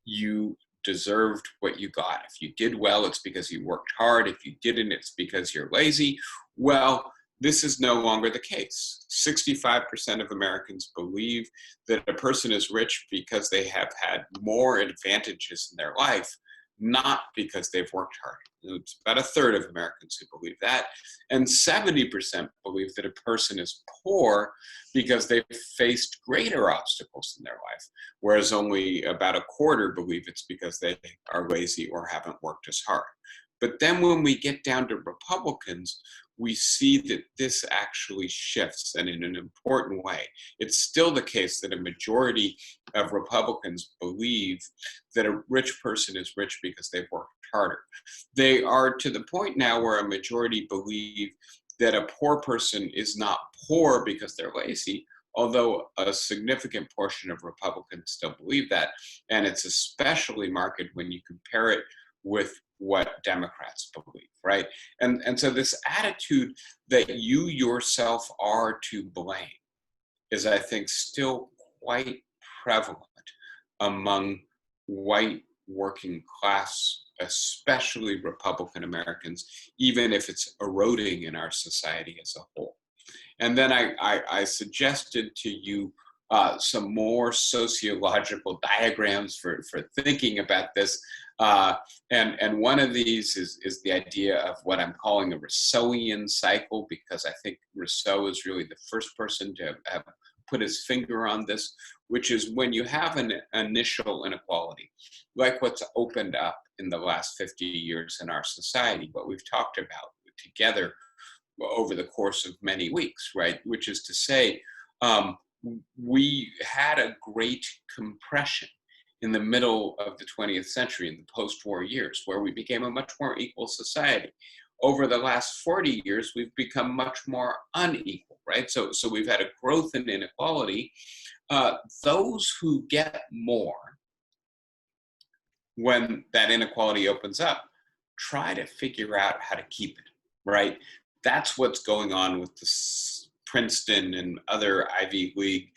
you deserved what you got. If you did well, it's because you worked hard. If you didn't, it's because you're lazy. Well, this is no longer the case. 65% of Americans believe that a person is rich because they have had more advantages in their life, not because they've worked hard. It's about a third of Americans who believe that. And 70% believe that a person is poor because they've faced greater obstacles in their life, whereas only about a quarter believe it's because they are lazy or haven't worked as hard. But then when we get down to Republicans, we see that this actually shifts, and in an important way. It's still the case that a majority of Republicans believe that a rich person is rich because they've worked harder. They are to the point now where a majority believe that a poor person is not poor because they're lazy, although a significant portion of Republicans still believe that. And it's especially marked when you compare it with what Democrats believe, right? And so this attitude that you yourself are to blame is, I think, still quite prevalent among white working class, especially Republican Americans, even if it's eroding in our society as a whole. And then I suggested to you some more sociological diagrams for thinking about this. And one of these is the idea of what I'm calling a Rousseauian cycle, because I think Rousseau is really the first person to have put his finger on this, which is when you have an initial inequality, like what's opened up in the last 50 years in our society, what we've talked about together over the course of many weeks, right? Which is to say, we had a great compression in the middle of the 20th century, in the post-war years, where we became a much more equal society. Over the last 40 years, we've become much more unequal, right? So we've had a growth in inequality. Those who get more when that inequality opens up try to figure out how to keep it, right? That's what's going on with this Princeton and other Ivy League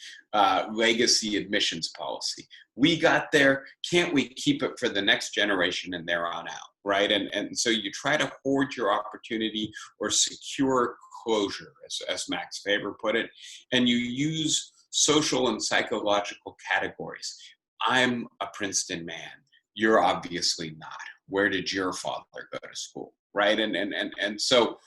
legacy admissions policy. We got there, can't we keep it for the next generation and there on out, right? And so you try to hoard your opportunity or secure closure, as Max Weber put it, and you use social and psychological categories. I'm a Princeton man, you're obviously not. Where did your father go to school, right? And so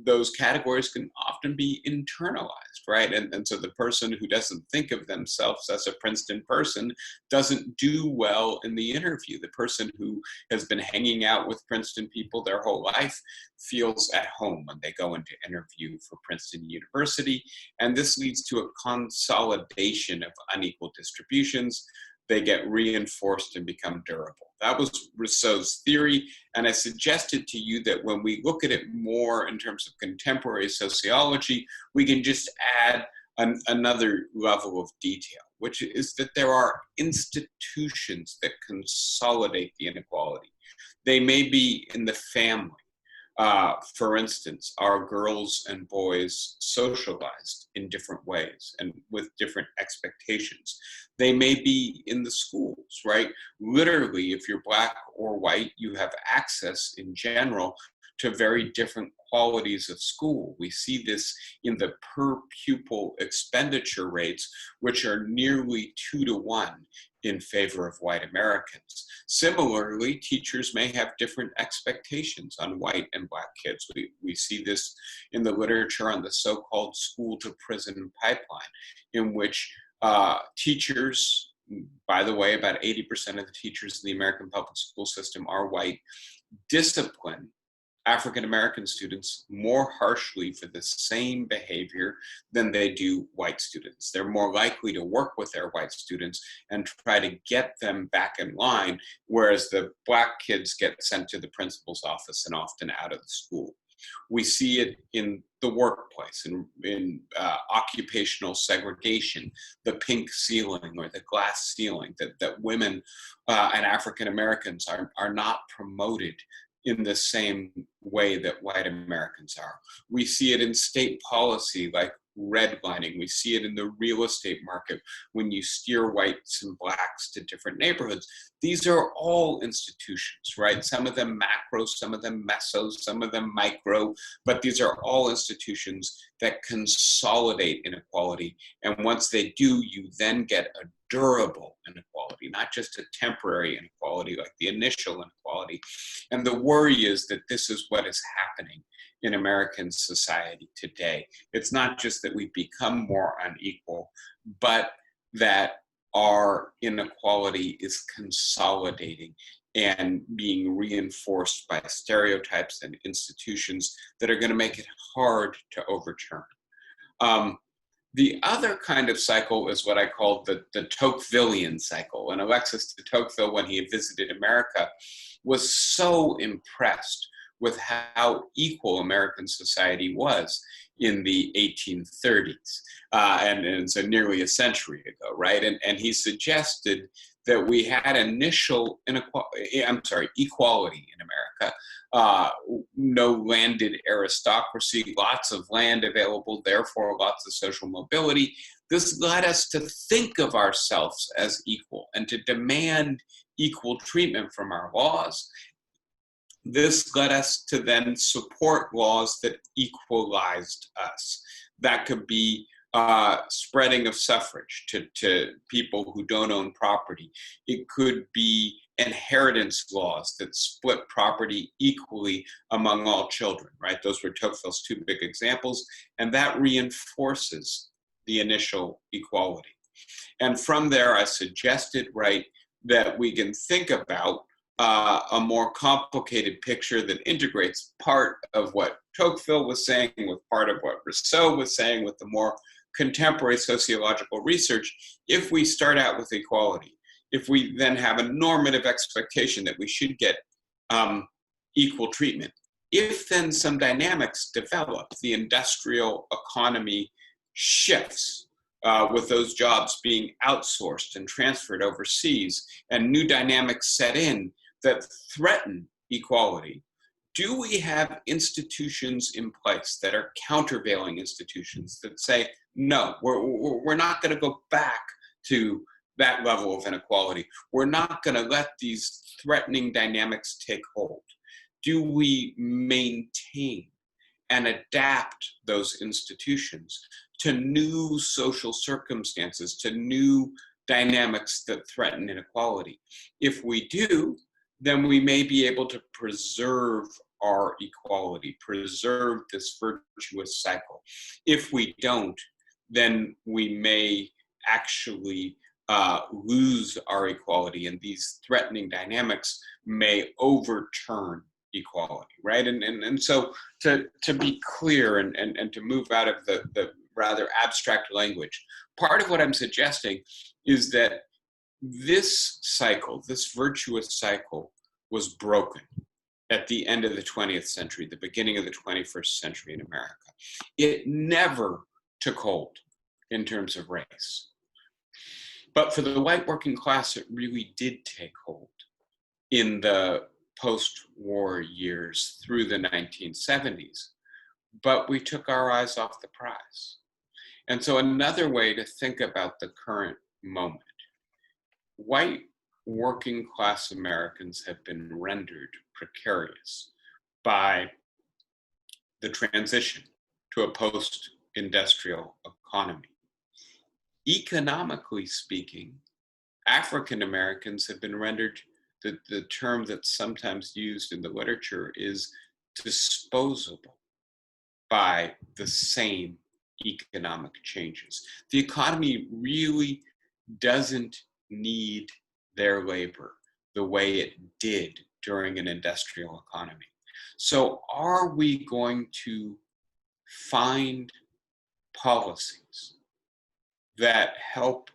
those categories can often be internalized, right? And so the person who doesn't think of themselves as a Princeton person doesn't do well in the interview. The person who has been hanging out with Princeton people their whole life feels at home when they go into interview for Princeton University. And this leads to a consolidation of unequal distributions. They get reinforced and become durable. That was Rousseau's theory, and I suggested to you that when we look at it more in terms of contemporary sociology, we can just add another level of detail, which is that there are institutions that consolidate the inequality. They may be in the family. For instance, are girls and boys socialized in different ways and with different expectations? They may be in the schools, right? Literally, if you're Black or white, you have access in general to very different qualities of school. We see this in the per pupil expenditure rates, which are nearly 2-to-1 in favor of white Americans. Similarly, teachers may have different expectations on white and Black kids. We see this in the literature on the so-called school to prison pipeline, in which teachers, by the way, about 80% of the teachers in the American public school system are white, discipline African-American students more harshly for the same behavior than they do white students. They're more likely to work with their white students and try to get them back in line, whereas the Black kids get sent to the principal's office and often out of the school. We see it in the workplace, in occupational segregation, the pink ceiling or the glass ceiling, that women and African Americans are not promoted in the same way that white Americans are. We see it in state policy like redlining. We see it in the real estate market when you steer whites and Blacks to different neighborhoods. These are all institutions, right? Some of them macro, some of them meso, some of them micro, but these are all institutions that consolidate inequality. And once they do, you then get a durable inequality, not just a temporary inequality like the initial inequality. And the worry is that this is what is happening in American society today. It's not just that we've become more unequal, but that our inequality is consolidating and being reinforced by stereotypes and institutions that are going to make it hard to overturn. The other kind of cycle is what I call the Tocquevillian cycle. And Alexis de Tocqueville, when he visited America, was so impressed with how equal American society was in the 1830s, and so nearly a century ago, right? And he suggested that we had equality in America. No landed aristocracy, lots of land available, therefore lots of social mobility. This led us to think of ourselves as equal and to demand equal treatment from our laws. This led us to then support laws that equalized us. That could be spreading of suffrage to people who don't own property. It could be inheritance laws that split property equally among all children, right? Those were Tocqueville's two big examples, and that reinforces the initial equality. And from there, I suggested, right, that we can think about a more complicated picture that integrates part of what Tocqueville was saying with part of what Rousseau was saying with the more contemporary sociological research. If we start out with equality, if we then have a normative expectation that we should get equal treatment, if then some dynamics develop, the industrial economy shifts with those jobs being outsourced and transferred overseas, and new dynamics set in that threaten equality, do we have institutions in place that are countervailing institutions that say, no, we're not going to go back to that level of inequality. We're not going to let these threatening dynamics take hold. Do we maintain and adapt those institutions to new social circumstances, to new dynamics that threaten inequality? If we do, then we may be able to preserve our equality, preserve this virtuous cycle. If we don't, then we may actually lose our equality, and these threatening dynamics may overturn equality, right? And so to be clear and to move out of the rather abstract language, part of what I'm suggesting is that this cycle, this virtuous cycle, was broken at the end of the 20th century, the beginning of the 21st century in America. It never took hold in terms of race. But for the white working class, it really did take hold in the post-war years through the 1970s. But we took our eyes off the prize. And so another way to think about the current moment, white working class Americans have been rendered precarious by the transition to a post-industrial economy. Economically speaking, African Americans have been rendered, the term that's sometimes used in the literature is disposable by the same economic changes. The economy really doesn't need their labor the way it did during an industrial economy. So are we going to find policies that help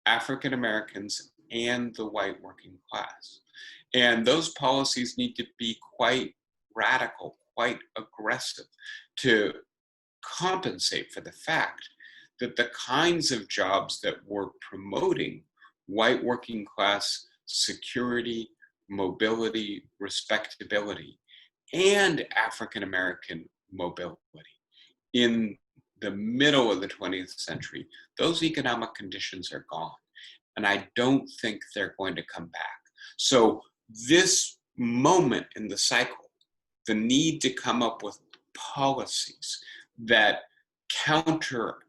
African Americans and the white working class? And those policies need to be quite radical, quite aggressive, to compensate for the fact that the kinds of jobs that we're promoting, white working class security, mobility, respectability, and African American mobility in the middle of the 20th century, those economic conditions are gone. And I don't think they're going to come back. So this moment in the cycle, the need to come up with policies that counteract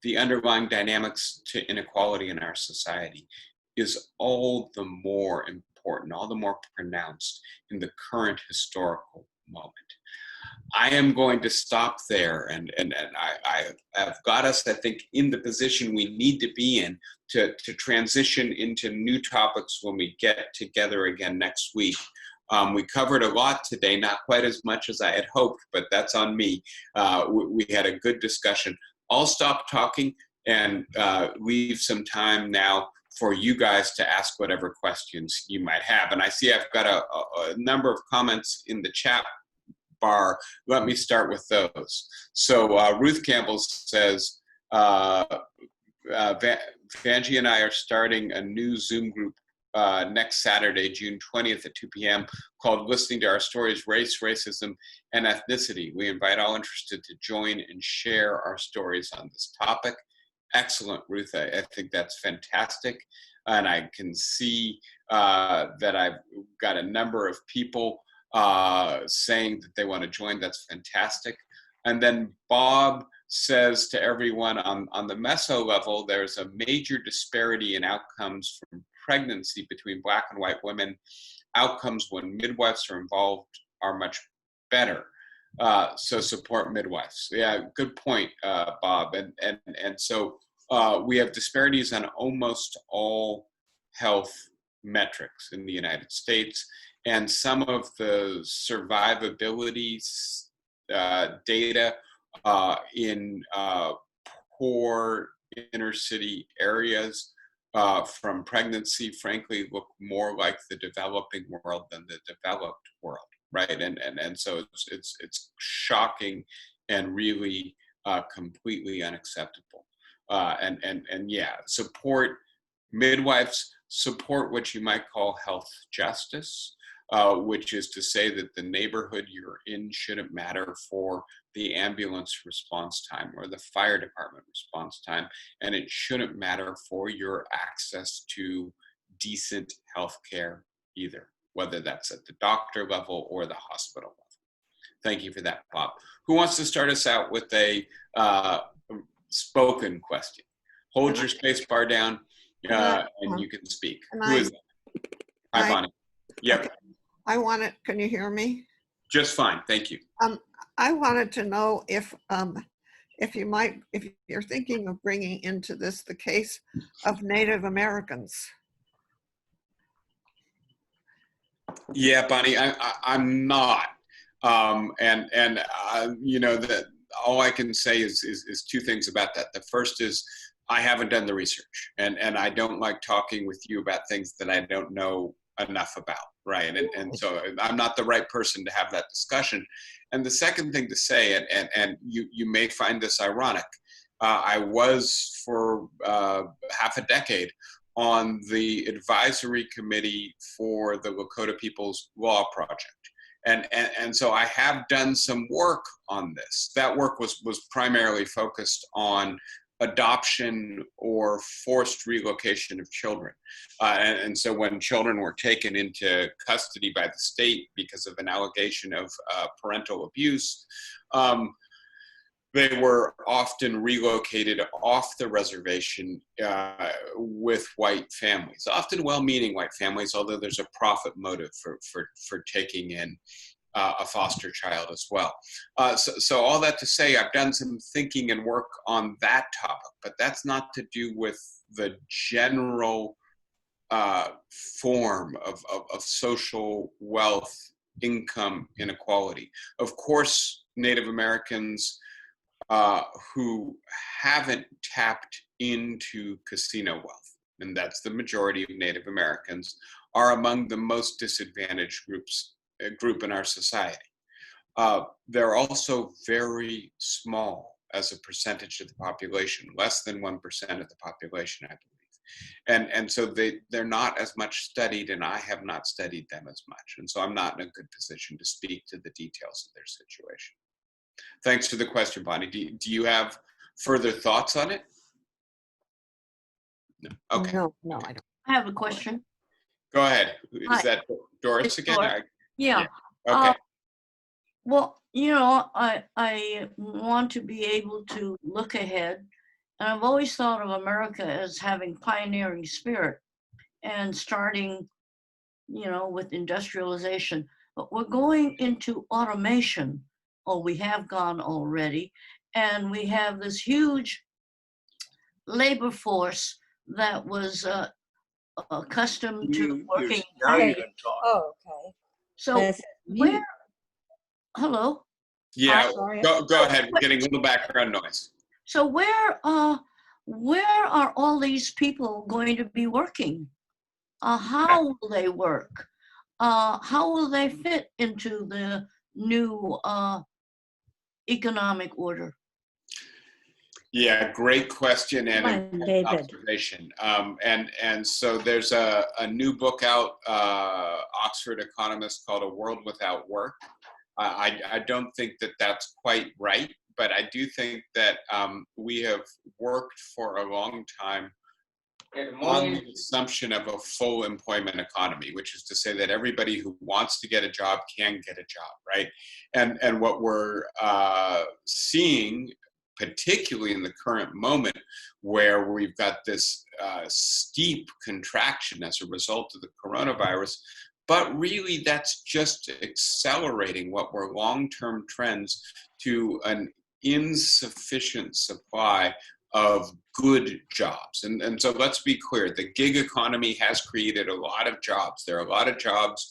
the underlying dynamics to inequality in our society, is all the more important, all the more pronounced in the current historical moment. I am going to stop there, and I have got us, I think, in the position we need to be in to transition into new topics when we get together again next week. We covered a lot today, not quite as much as I had hoped, but that's on me. We had a good discussion. I'll stop talking and leave some time now for you guys to ask whatever questions you might have. And I see I've got a number of comments in the chat bar. Let me start with those. So Ruth Campbell says, Vanjie and I are starting a new Zoom group next Saturday, June 20th at 2 p.m. called Listening to Our Stories, Race, Racism, and Ethnicity. We invite all interested to join and share our stories on this topic. Excellent, Ruth. I think that's fantastic. And I can see that I've got a number of people saying that they want to join. That's fantastic. And then Bob says to everyone on the meso level, there's a major disparity in outcomes from pregnancy between Black and white women. Outcomes when midwives are involved are much better. So support midwives. Yeah, good point, Bob. And so we have disparities on almost all health metrics in the United States, and some of the survivability data in poor inner city areas from pregnancy, frankly, look more like the developing world than the developed world, right? And so it's shocking and really completely unacceptable. And yeah, support midwives, support what you might call health justice, which is to say that the neighborhood you're in shouldn't matter for the ambulance response time or the fire department response time, and it shouldn't matter for your access to decent health care either, whether that's at the doctor level or the hospital level. Thank you for that, Bob. Who wants to start us out with a spoken question? Hold your space bar down and you can speak. Who is that? Hi, Bonnie. Yep. Okay. I wanted, can you hear me? Just fine, thank you. I wanted to know if you're thinking of bringing into this the case of Native Americans. Yeah, Bonnie, I'm not. You know, that all I can say is two things about that. The first is I haven't done the research, and I don't like talking with you about things that I don't know enough about, right? And so I'm not the right person to have that discussion. And the second thing to say, and you may find this ironic, I was for half a decade on the advisory committee for the Lakota People's Law Project. And so I have done some work on this. That work was primarily focused on adoption or forced relocation of children. And so when children were taken into custody by the state because of an allegation of parental abuse, they were often relocated off the reservation with white families, often well-meaning white families, although there's a profit motive for taking in a foster child as well. So all that to say, I've done some thinking and work on that topic, but that's not to do with the general form of social wealth, income inequality. Of course, Native Americans who haven't tapped into casino wealth, and that's the majority of Native Americans, are among the most disadvantaged group in our society. They're also very small as a percentage of the population, less than 1% of the population, I believe. And so they're not as much studied, and I have not studied them as much. And so I'm not in a good position to speak to the details of their situation. Thanks for the question, Bonnie. Do you have further thoughts on it? No. Okay. No, I don't. I have a question. Go ahead. Hi. Is that Doris It's again? Doris. Yeah. Okay. Well, you know, I want to be able to look ahead. And I've always thought of America as having pioneering spirit and starting, you know, with industrialization. But we're going into automation, or we have gone already. And we have this huge labor force that was accustomed to working. Now you can talk. Oh, okay. So That's where, hello? Yeah, sorry. go ahead. We're getting a little background noise. So where are all these people going to be working? How will they work? How will they fit into the new economic order? Yeah, great question and Come on, important David. observation. And so there's a new book out, Oxford economist, called A World Without Work. I don't think that that's quite right, but I do think that we have worked for a long time on the assumption of a full employment economy, which is to say that everybody who wants to get a job can get a job, right? And what we're seeing, particularly in the current moment, where we've got this steep contraction as a result of the coronavirus, but really that's just accelerating what were long-term trends to an insufficient supply of good jobs. And so let's be clear, the gig economy has created a lot of jobs. There are a lot of jobs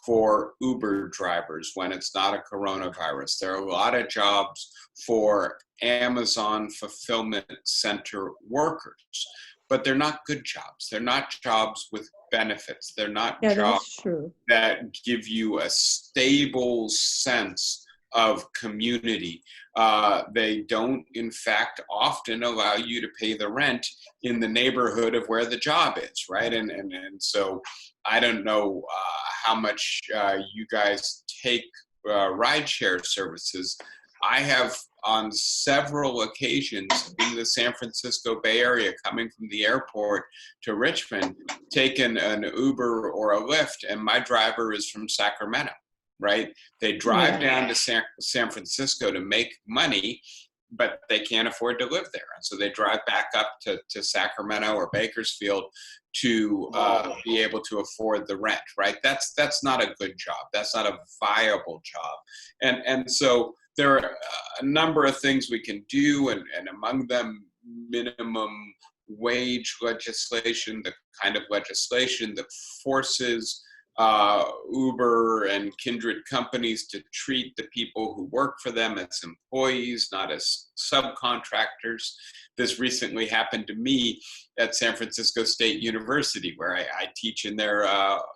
for Uber drivers when it's not a coronavirus. There are a lot of jobs for Amazon fulfillment center workers, but they're not good jobs. They're not jobs with benefits. They're not Yeah, jobs that's true. that give you a stable sense of community. They don't, in fact, often allow you to pay the rent in the neighborhood of where the job is, right? And so I don't know how much you guys take rideshare services. I have, on several occasions in the San Francisco Bay Area, coming from the airport to Richmond, taken an Uber or a Lyft, and my driver is from Sacramento, right? They drive down to San Francisco to make money, but they can't afford to live there. And so they drive back up to Sacramento or Bakersfield to be able to afford the rent, right? That's not a good job. That's not a viable job. And so there are a number of things we can do, and among them, minimum wage legislation, the kind of legislation that forces Uber and kindred companies to treat the people who work for them as employees, not as subcontractors. This recently happened to me at San Francisco State University, where I teach in their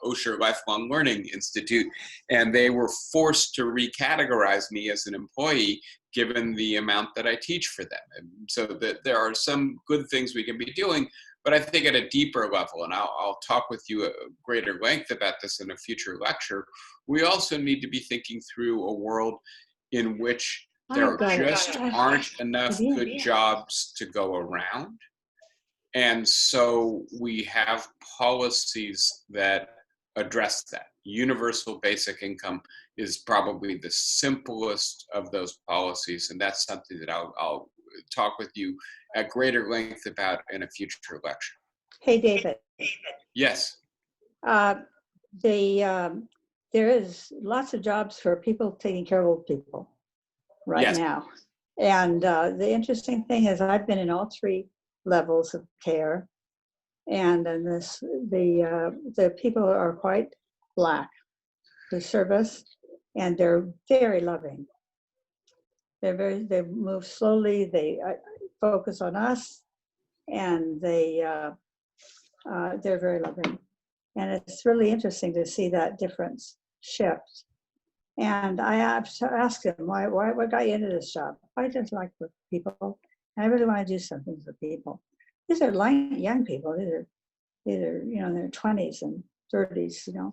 Osher Lifelong Learning Institute, and they were forced to recategorize me as an employee given the amount that I teach for them. And so that there are some good things we can be doing, but I think at a deeper level, and I'll talk with you at greater length about this in a future lecture, we also need to be thinking through a world in which there just aren't enough good jobs to go around. And so we have policies that address that. Universal basic income is probably the simplest of those policies, and that's something that I'll talk with you at greater length about in a future lecture. Hey, David. Yes. There is lots of jobs for people taking care of old people right now. And the interesting thing is I've been in all three levels of care. And then the people are quite Black who serve us, and they're very loving. They move slowly, they focus on us, and they're very loving. And it's really interesting to see that difference shift. And I have to ask him, what got you into this job? I just like with people, and I really want to do something for people. These are young people. These are in their 20s and 30s,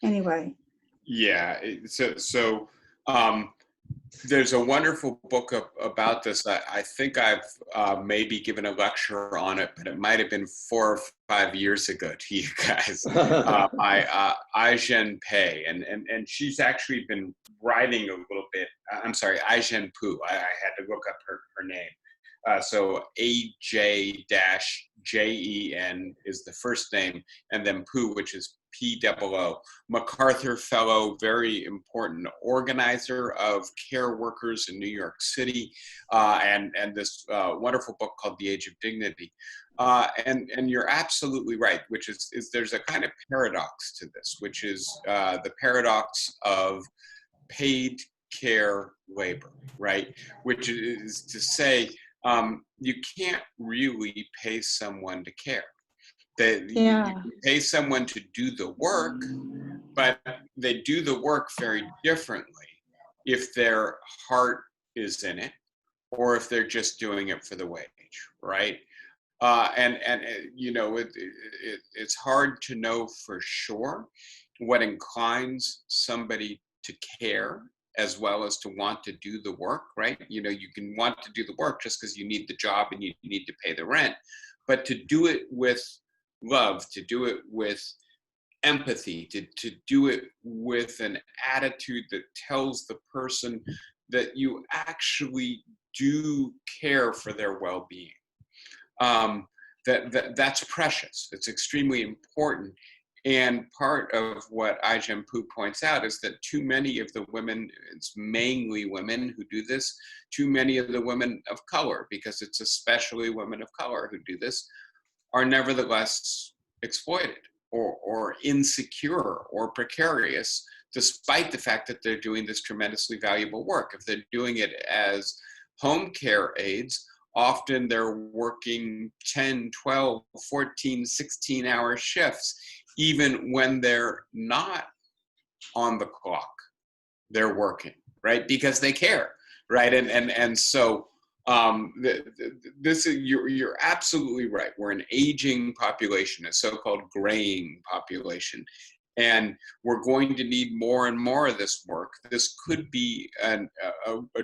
Anyway. Yeah. So there's a wonderful book about this. I think I've maybe given a lecture on it, but it might have been 4 or 5 years ago to you guys. By Ai-jen Pei, and she's actually been writing a little bit. I'm sorry, Ai-jen Pu. I had to look up her name. So AJ-JEN is the first name, and then Pu, which is POO, MacArthur Fellow, very important organizer of care workers in New York City, and this wonderful book called The Age of Dignity. And you're absolutely right, which is there's a kind of paradox to this, which is the paradox of paid care labor, right? Which is to say, you can't really pay someone to care. You pay someone to do the work, but they do the work very differently if their heart is in it, or if they're just doing it for the wage, right? You know, it's hard to know for sure what inclines somebody to care as well as to want to do the work, right? You know, you can want to do the work just because you need the job and you need to pay the rent, but to do it with love, to do it with empathy, to do it with an attitude that tells the person that you actually do care for their well-being. That's precious. It's extremely important. And part of what Ai-jen Poo points out is that too many of the women, it's mainly women who do this, too many of the women of color, because it's especially women of color who do this, are nevertheless exploited or insecure or precarious, despite the fact that they're doing this tremendously valuable work. If they're doing it as home care aides, often they're working 10, 12, 14, 16-hour shifts, even when they're not on the clock, they're working, right? Because they care, right? And so this is, you're absolutely right. We're an aging population, a so-called graying population, and we're going to need more and more of this work. This could be a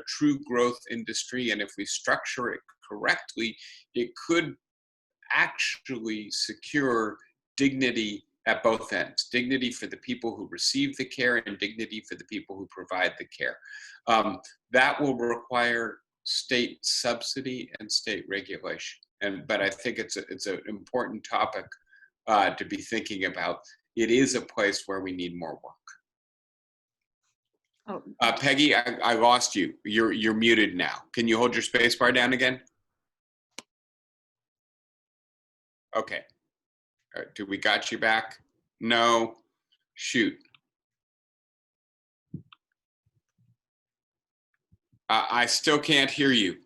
true growth industry, and if we structure it correctly, it could actually secure dignity at both ends, dignity for the people who receive the care and dignity for the people who provide the care. That will require state subsidy and state regulation. But I think it's an important topic to be thinking about. It is a place where we need more work. Oh, Peggy, I lost you. You're muted now. Can you hold your space bar down again? Okay. All right, we got you back? No. Shoot. I still can't hear you.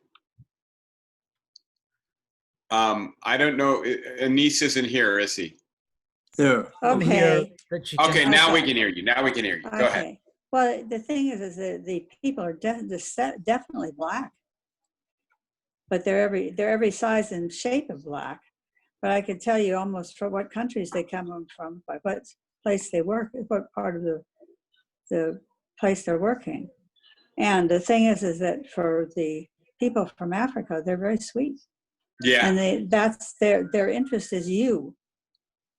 I don't know. Anis isn't here, is he? There. I'm here, Okay. but you can- Okay, now we Okay. can hear you. Now we can hear you. Go ahead. Okay. Well, the thing is that the people are definitely black, but they're every size and shape of black. But I could tell you almost from what countries they come from, by what place they work, what part of the place they're working. And the thing is that for the people from Africa, they're very sweet. Yeah. And that's their interest is you.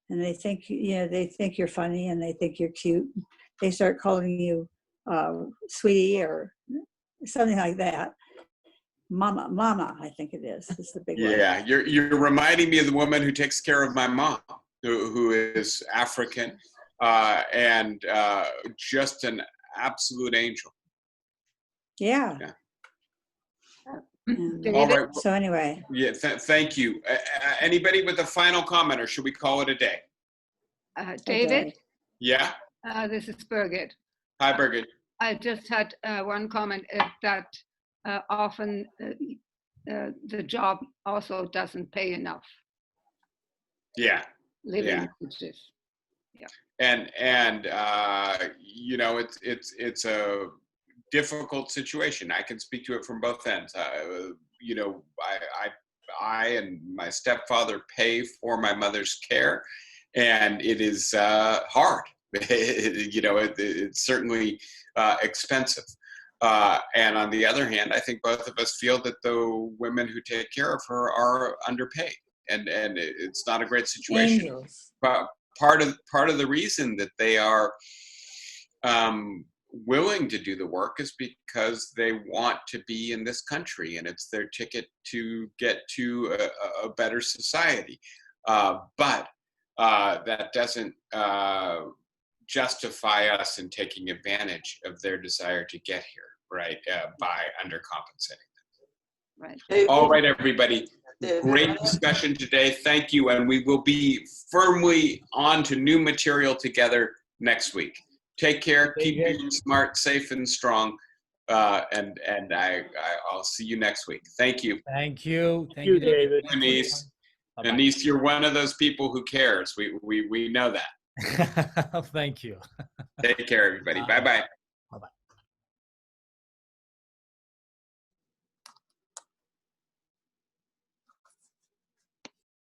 And they think, they think you're funny and they think you're cute. They start calling you sweetie or something like that. Mama, I think it is the big one. Yeah, you're reminding me of the woman who takes care of my mom, who is African, and just an absolute angel. Yeah. David? All right. So anyway. Yeah, thank you. Anybody with a final comment, or should we call it a day? David, Okay. Yeah. this is Birgit. Hi, Birgit. I just had one comment that often the job also doesn't pay enough. Yeah. Living wages. And it's a difficult situation. I can speak to it from both ends. I and my stepfather pay for my mother's care, and it is hard. It's certainly expensive. And on the other hand, I think both of us feel that the women who take care of her are underpaid, and it's not a great situation. Angels. But part of the reason that they are willing to do the work is because they want to be in this country, and it's their ticket to get to a better society. But that doesn't justify us in taking advantage of their desire to get here, right? By undercompensating them. Right. All right, everybody. Great discussion today. Thank you. And we will be firmly on to new material together next week. Take care. Keep being smart, safe, and strong. And I'll see you next week. Thank you. Thank you. Thank you, David. Anis. Bye-bye. Anis, you're one of those people who cares. We know that. Thank you. Take care, everybody. Bye-bye.